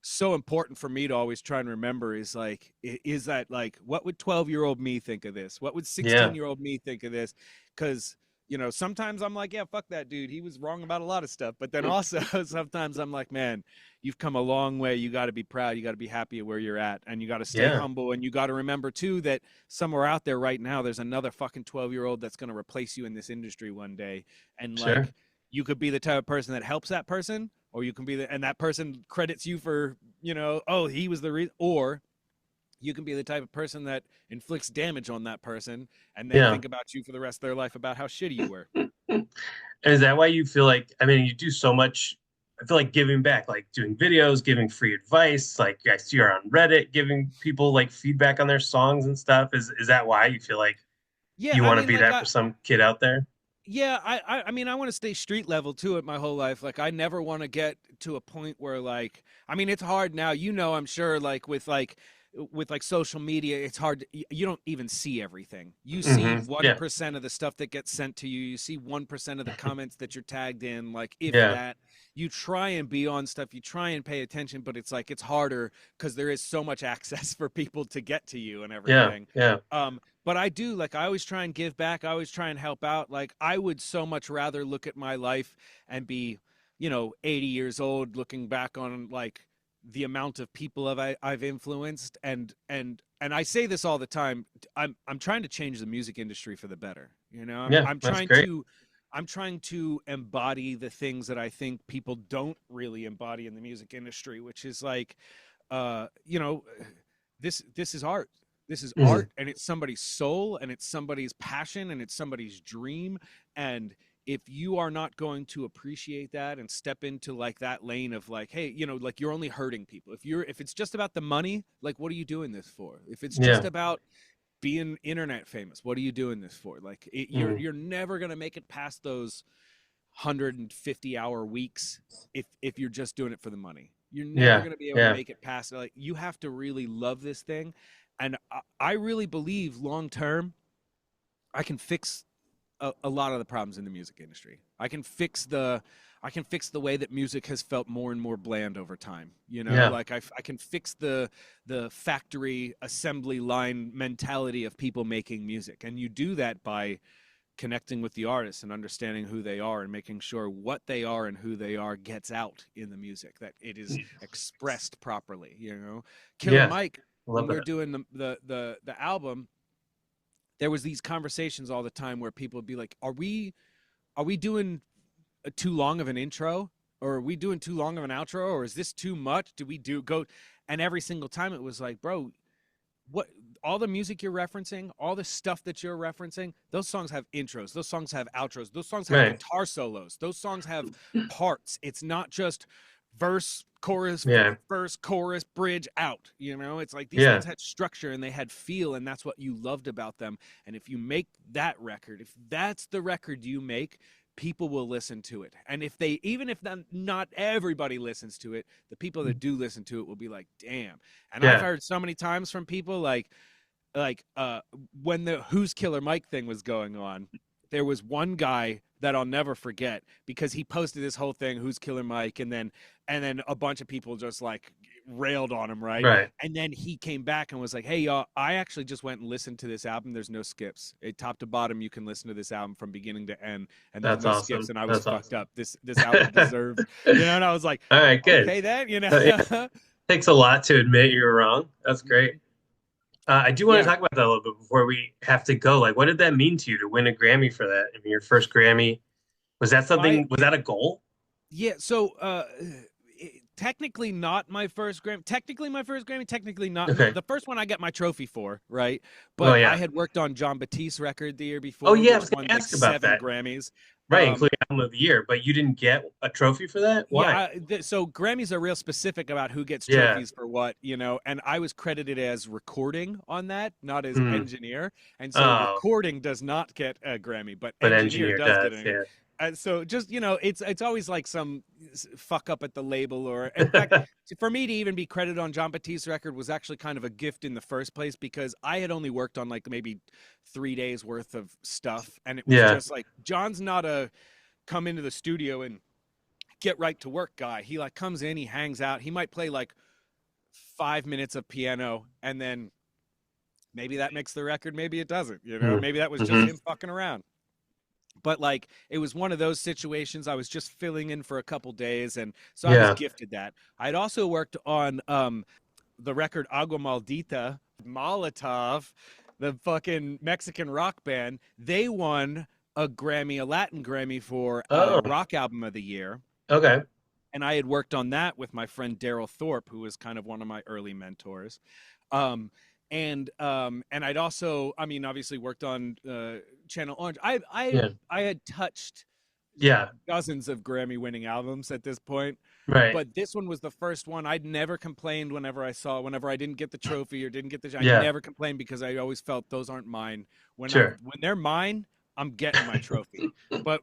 so important for me to always try and remember is like is that like what would 12-year-old me think of this? What would Yeah. 16-year-old me think of this? Because sometimes I'm like, yeah, fuck that dude. He was wrong about a lot of stuff. But then also sometimes I'm like, man, you've come a long way. You got to be proud. You got to be happy where you're at. And you got to stay Yeah. humble. And you got to remember, too, that somewhere out there right now, there's another fucking 12-year-old that's going to replace you in this industry one day. And Sure. like, you could be the type of person that helps that person, or you can be and that person credits you for, oh, he was the reason, or you can be the type of person that inflicts damage on that person and they Yeah. think about you for the rest of their life about how shitty you were. And is that why you feel like, I mean, you do so much, I feel like giving back, like doing videos, giving free advice, like I see you're on Reddit giving people like feedback on their songs and stuff. Is that why you feel like Yeah, you I want to mean, be like that for some kid out there? yeah, I mean, I want to stay street level to it my whole life. Like, I never want to get to a point where, like, I mean, it's hard now. I'm sure, like, with social media, it's hard. You don't even see everything. You see Yeah. 1% of the stuff that gets sent to you. You see 1% of the comments that you're tagged in. Like, if Yeah. that, you try and be on stuff. You try and pay attention, but it's like it's harder because there is so much access for people to get to you and Yeah. everything. Yeah. But I do, like, I always try and give back. I always try and help out. Like, I would so much rather look at my life and be, 80 years old, looking back on like the amount of people I've influenced. And I say this all the time. I'm trying to change the music industry for the better. Yeah. I'm That's trying great. to I'm trying to embody the things that I think people don't really embody in the music industry, which is like, uh, you know, this is art. This is Hmm. art, and it's somebody's soul, and it's somebody's passion, and it's somebody's dream. And if you are not going to appreciate that and step into like that lane of like, hey, like you're only hurting people. If it's just about the money, like what are you doing this for? If it's just Yeah. about being internet famous, what are you doing this for? Like Hmm. you're never gonna make it past those 150-hour weeks if you're just doing it for the money. You're never Yeah. going to be able to Yeah. make it past it. Like you have to really love this thing, and I really believe long term I can fix a lot of the problems in the music industry. I can fix the way that music has felt more and more bland over time. Yeah. Like I can fix the factory assembly line mentality of people making music, and you do that by connecting with the artists and understanding who they are and making sure what they are and who they are gets out in the music, that it is expressed properly. Killer Yeah. Mike, when Love we are that. doing the album, there was these conversations all the time where people would be like, are we doing too long of an intro, or are we doing too long of an outro, or is this too much? Do we do go? And every single time it was like, bro, what, all the music you're referencing, all the stuff that you're referencing, those songs have intros, those songs have outros, those songs have Right. guitar solos, those songs have parts. It's not just verse, chorus, Yeah. verse, chorus, bridge, out. It's like these Yeah. things had structure and they had feel, and that's what you loved about them. And if you make that record, if that's the record you make, people will listen to it. And even if not everybody listens to it, the people that do listen to it will be like, damn. And I've Yeah. heard so many times from people like when the Who's Killer Mike thing was going on, there was one guy that I'll never forget because he posted this whole thing, Who's Killer Mike, and then a bunch of people just like railed on him, right? Right. And then he came back and was like, hey y'all, I actually just went and listened to this album. There's no skips. Top to bottom, you can listen to this album from beginning to end, and there's That's no skips. awesome. And I was That's fucked awesome. up. This album deserved, and I was like, All right, good. okay then, So, yeah, takes a lot to admit you're wrong. That's great. I do want to Yeah. talk about that a little bit before we have to go. Like, what did that mean to you to win a Grammy for that? I mean, your first Grammy, was that I something, was that a goal? Yeah, so technically not my first Grammy. Technically my first Grammy. Technically not Okay. the first one I got my trophy for, right? Oh But I yeah. had worked on Jon Batista's record the year Oh before, yeah. I which was won gonna like ask about 7 that. Grammys. Right, Um, including album of the year, but you didn't get a trophy for that. Why? yeah, so Grammys are real specific about who gets Yeah. trophies for what, and I was credited as recording on that, not as Hmm. engineer. And so Oh, recording does not get a Grammy, but but engineer engineer does get does. a. Yeah. And so just, it's always like some fuck up at the label, or in fact, for me to even be credited on Jon Batista's record was actually kind of a gift in the first place, because I had only worked on like maybe 3 days worth of stuff, and it was Yeah. just like John's not a come into the studio and get right to work guy. He like comes in, he hangs out, he might play like 5 minutes of piano, and then maybe that makes the record, maybe it doesn't, Hmm. maybe that was just Hmm. him fucking around. But like it was one of those situations. I was just filling in for a couple days, and so I was Yeah. gifted that. I'd also worked on the record Agua Maldita, Molotov, the fucking Mexican rock band. They won a Grammy, a Latin Grammy for Oh. rock album of the year. Okay. And I had worked on that with my friend Daryl Thorpe, who was kind of one of my early mentors. Um, and I'd also, I mean, obviously worked on Channel Orange. Yeah. I had touched Yeah. dozens of Grammy-winning albums at this point, Right. but this one was the first one. I'd never complained whenever I didn't get the trophy or didn't get the. I Yeah. never complained, because I always felt those aren't mine. Sure. When they're mine, I'm getting my trophy. But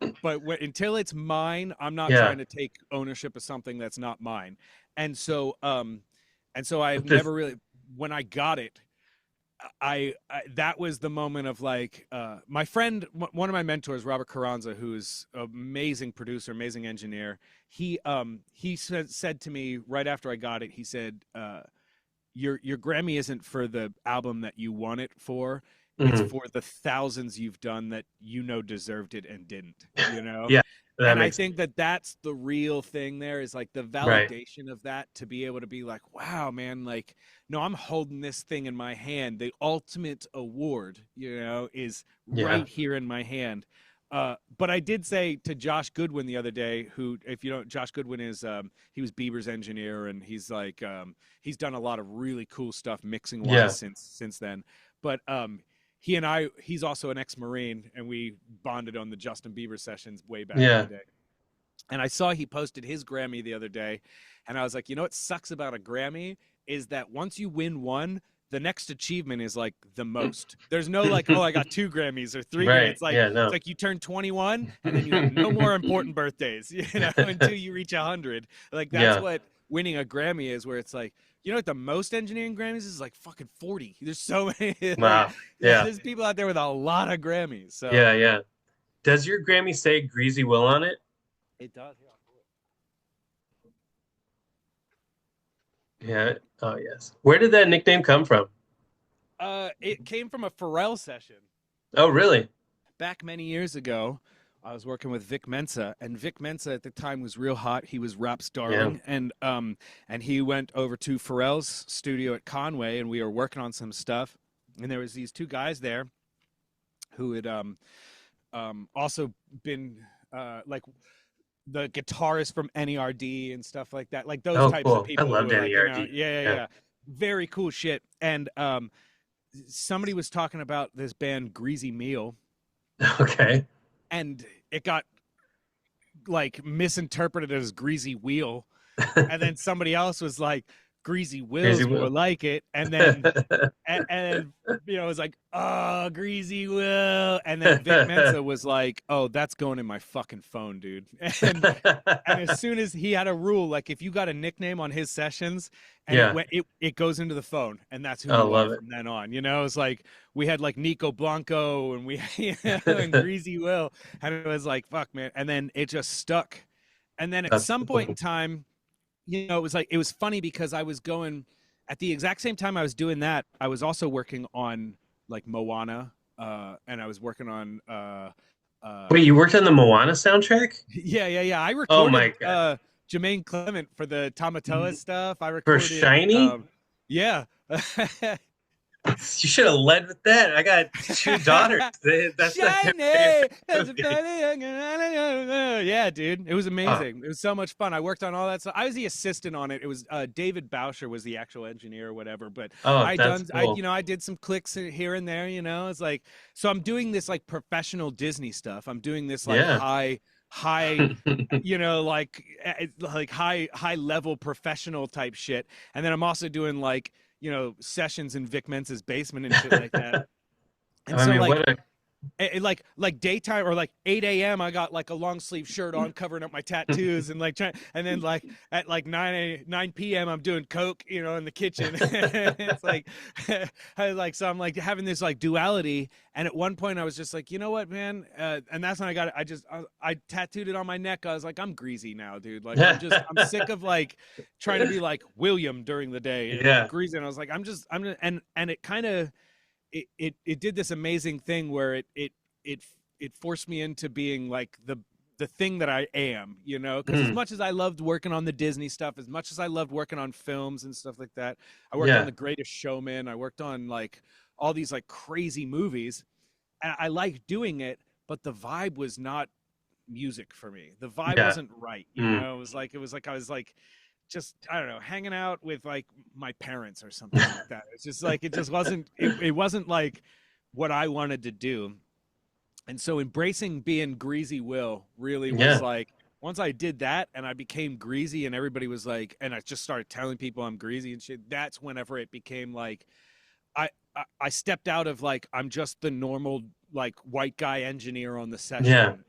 until it's mine, I'm not Yeah. trying to take ownership of something that's not mine. And so I've But this. never really, when I got it, I that was the moment of like my friend, one of my mentors, Robert Carranza, who's an amazing producer, amazing engineer. He said to me right after I got it, he said, your Grammy isn't for the album that you won it for. It's Mhm. for the thousands you've done that deserved it and didn't, Yeah. That And I makes think that that's the real thing there, is like the right. validation of that, to be able to be like, wow, man, like, no, I'm holding this thing in my hand. The ultimate award, is Yeah. right here in my hand. But I did say to Josh Goodwin the other day, who, if you don't, Josh Goodwin is, he was Bieber's engineer, and he's like, he's done a lot of really cool stuff mixing Yeah. wise since then. But he's also an ex-Marine, and we bonded on the Justin Bieber sessions way back in Yeah. the day. And I saw he posted his Grammy the other day, and I was like, what sucks about a Grammy is that once you win one, the next achievement is like the most. There's no like, oh, I got 2 Grammys or 3 Grammys. Right. It's like, Yeah. No. it's like you turn 21 and then you have no more important birthdays, until you reach 100. Like that's Yeah. what winning a Grammy is, where it's like, what the most engineering Grammys is, like fucking 40. There's so many. Wow. Yeah. There's people out there with a lot of Grammys. So Yeah. Yeah. Does your Grammy say Greasy Will on it? it does. Yeah. Oh yes. Where did that nickname come from? It came from a Pharrell session. Oh really? Back many years ago, I was working with Vic Mensa, and Vic Mensa at the time was real hot. He was Rap's darling, and he went over to Pharrell's studio at Conway, and we were working on some stuff. And there was these 2 guys there who had also been like the guitarist from NERD and stuff like that, like those Oh types cool. of people. I loved who were like, NERD. yeah, very cool shit. And somebody was talking about this band Greazy Wil, Okay. and it got like misinterpreted as Greazy Wil, and then somebody else was like, Greazy Wil's Greasy more Will. like it, and then and it was like, oh, Greazy Wil, and then Vic Mensa was like, oh, that's going in my fucking phone, dude. And as soon as he had a rule, like if you got a nickname on his sessions, and it goes into the phone, and that's who you are from then on. It's like we had like Nico Blanco, and we and Greazy Wil, and it was like, fuck, man, and then it just stuck. And then at some point in time, it was funny, because I was going at the exact same time I was doing that, I was also working on like Moana, and I was working on Wait, you worked on the Moana soundtrack? yeah. I recorded Oh my God. Jermaine Clement for the Tamatoa stuff. I For recorded Shiny? yeah. You should have led with that. I got two daughters. That's Shiny. the Yeah, dude. It was oh, amazing. It was so much fun. I worked on all that stuff. I was the assistant on it. It was David Bauscher was the actual engineer or whatever. But oh, that's cool. I did some clicks here and there. It's like so I'm doing this like professional Disney stuff. I'm doing this like Yeah. high like high level professional type shit, and then I'm also doing like sessions in Vic Mensa's basement and shit like that. And I so mean, like what a like daytime or like 8 a.m. I got like a long sleeve shirt on covering up my tattoos and like and then like at like 9 p.m. I'm doing coke in the kitchen. It's like so I'm like having this like duality, and at one point I was just like, you know what, man, and that's when I got it. I tattooed it on my neck. I was like, I'm greasy now, dude. Like I'm sick of like trying to be like William during the day and yeah, like greasy, and I was like, and it kind of it did this amazing thing where it forced me into being like the thing that I am, because as mm, much as I loved working on the Disney stuff, as much as I loved working on films and stuff like that, I worked on yeah, The Greatest Showman, I worked on like all these like crazy movies, and I liked doing it, but the vibe was not music for me. The vibe yeah, wasn't right, mm. it was like I was like just I don't know, hanging out with like my parents or something like that. It's just like it just wasn't it wasn't like what I wanted to do. And so embracing being Greasy Will really was Yeah, like once I did that and I became greasy and everybody was like and I just started telling people I'm greasy and shit, that's whenever it became like I stepped out of like I'm just the normal like white guy engineer on the session, yeah, and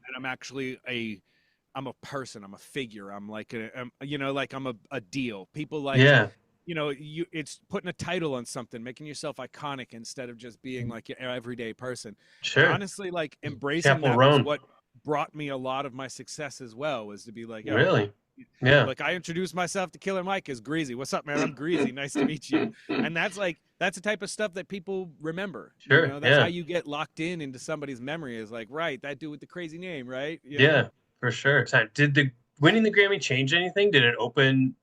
I'm a person, I'm a figure, I'm like like I'm a deal. People like yeah, it's putting a title on something, making yourself iconic instead of just being like your everyday person. And sure. honestly, like embracing Chapel that was Roan, what brought me a lot of my success as well, was to be like, yo, really? Yeah, like I introduced myself to Killer Mike as Greasy. What's up, man? I'm Greasy. Nice to meet you. And that's the type of stuff that people remember. sure. That's how Yeah, you get locked into somebody's memory, is like, right, that dude with the crazy name, right? yeah, for sure. Did the winning the Grammy change anything? Did it open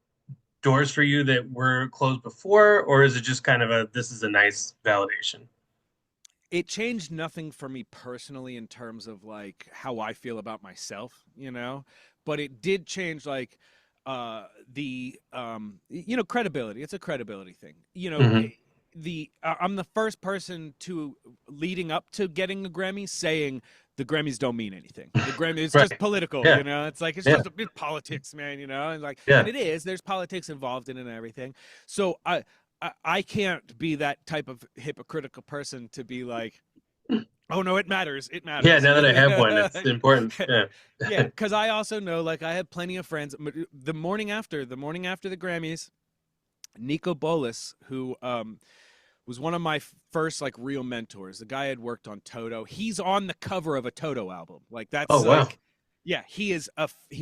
doors for you that were closed before, or is it just kind of a this is a nice validation? It changed nothing for me personally in terms of like how I feel about myself, but it did change like the credibility. It's a credibility thing. Hmm. I'm the first person to leading up to getting a Grammy saying the Grammys don't mean anything. The Grammy is Right. just political, Yeah. It's like Yeah. it's politics, man, and like and Yeah. it is. There's politics involved in it and everything. So I can't be that type of hypocritical person to be like, oh no, it matters. It Yeah. matters. Now that I have one, it's important. Yeah. Yeah, because I also know, like, I have plenty of friends. The morning after the Grammys, Nico Bolas, who was one of my first like real mentors. The guy had worked on Toto. He's on the cover of a Toto album. Like Oh that's wow. like, yeah, he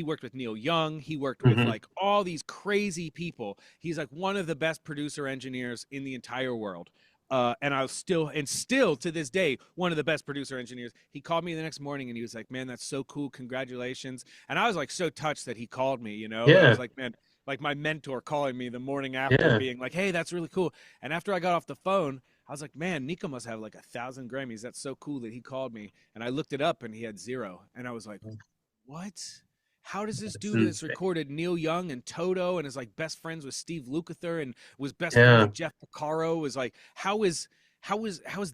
worked with Neil Young. He worked with Hmm. like all these crazy people. He's like one of the best producer engineers in the entire world. And I was still to this day, one of the best producer engineers. He called me the next morning and he was like, man, that's so cool. Congratulations. And I was like so touched that he called me, I Yeah. was like, man, like my mentor calling me the morning after Yeah. being like, hey, that's really cool. And after I got off the phone, I was like, man, Nico must have like 1,000 Grammys. That's so cool that he called me. And I looked it up and he had zero. And I was like, what? How does this It's dude that's insane. recorded Neil Young and Toto and is like best friends with Steve Lukather and was best friends Yeah. with Jeff Porcaro, was like, how is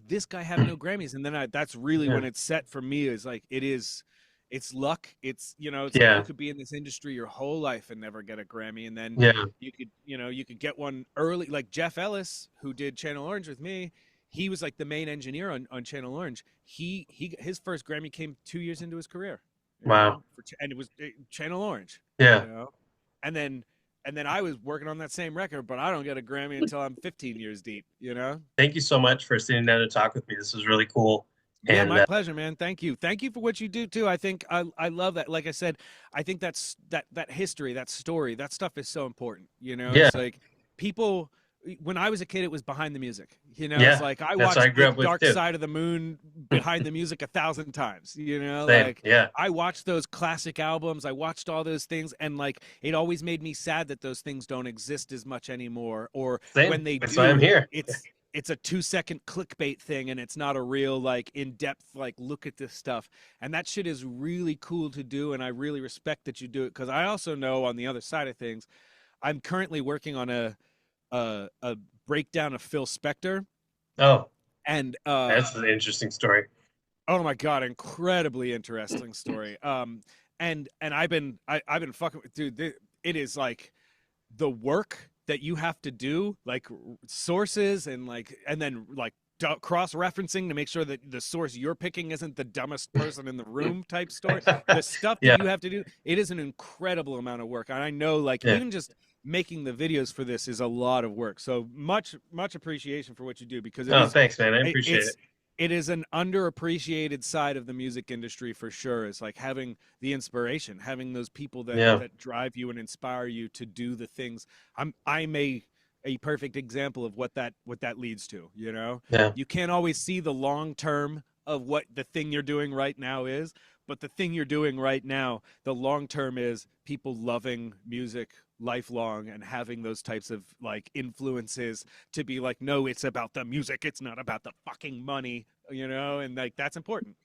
this guy have no Grammys? And then that's really Yeah. when it's set for me, is like it's luck. It's like you Yeah. could be in this industry your whole life and never get a Grammy, and then Yeah. you could get one early. Like Jeff Ellis, who did Channel Orange with me, he was like the main engineer on Channel Orange. His first Grammy came 2 years into his career, Wow. and it was Channel Orange, Yeah. and then I was working on that same record, but I don't get a Grammy until I'm 15 years deep. Thank you so much for sitting down to talk with me. This was really cool. Yeah, And my pleasure, man. Thank you. Thank you for what you do too. I think I love that. Like I said, I think that history, that story, that stuff is so important. yeah, It's like people, when I was a kid, it was behind the music. It's yeah, like I that's what I watched grew The up with Dark too. Side of the Moon behind the music 1,000 times. Same. Like Yeah. I watched those classic albums. I watched all those things, and like it always made me sad that those things don't exist as much anymore. Or Same. when they That's why I'm do, here. it's it's a 2-second clickbait thing, and it's not a real like in-depth like look at this stuff. And that shit is really cool to do, and I really respect that you do it, because I also know on the other side of things, I'm currently working on a breakdown of Phil Spector. Oh, And that's an interesting story. oh my god, incredibly interesting story. And I've been fucking with, dude. It is like the work that you have to do, like sources and like, and then like cross referencing to make sure that the source you're picking isn't the dumbest person in the room type story. The stuff that Yeah, you have to do, it is an incredible amount of work. And I know, like, yeah. even just making the videos for this is a lot of work. So much appreciation for what you do, because Oh, thanks, man. I appreciate it's it. it is an underappreciated side of the music industry for sure. It's like having the inspiration, having those people that Yeah, that drive you and inspire you to do the things. I'm a perfect example of what that leads to, you know. yeah, You can't always see the long term of what the thing you're doing right now is, but the thing you're doing right now, the long term is people loving music lifelong and having those types of like influences to be like, no, it's about the music, it's not about the fucking money, you know. And like, that's important.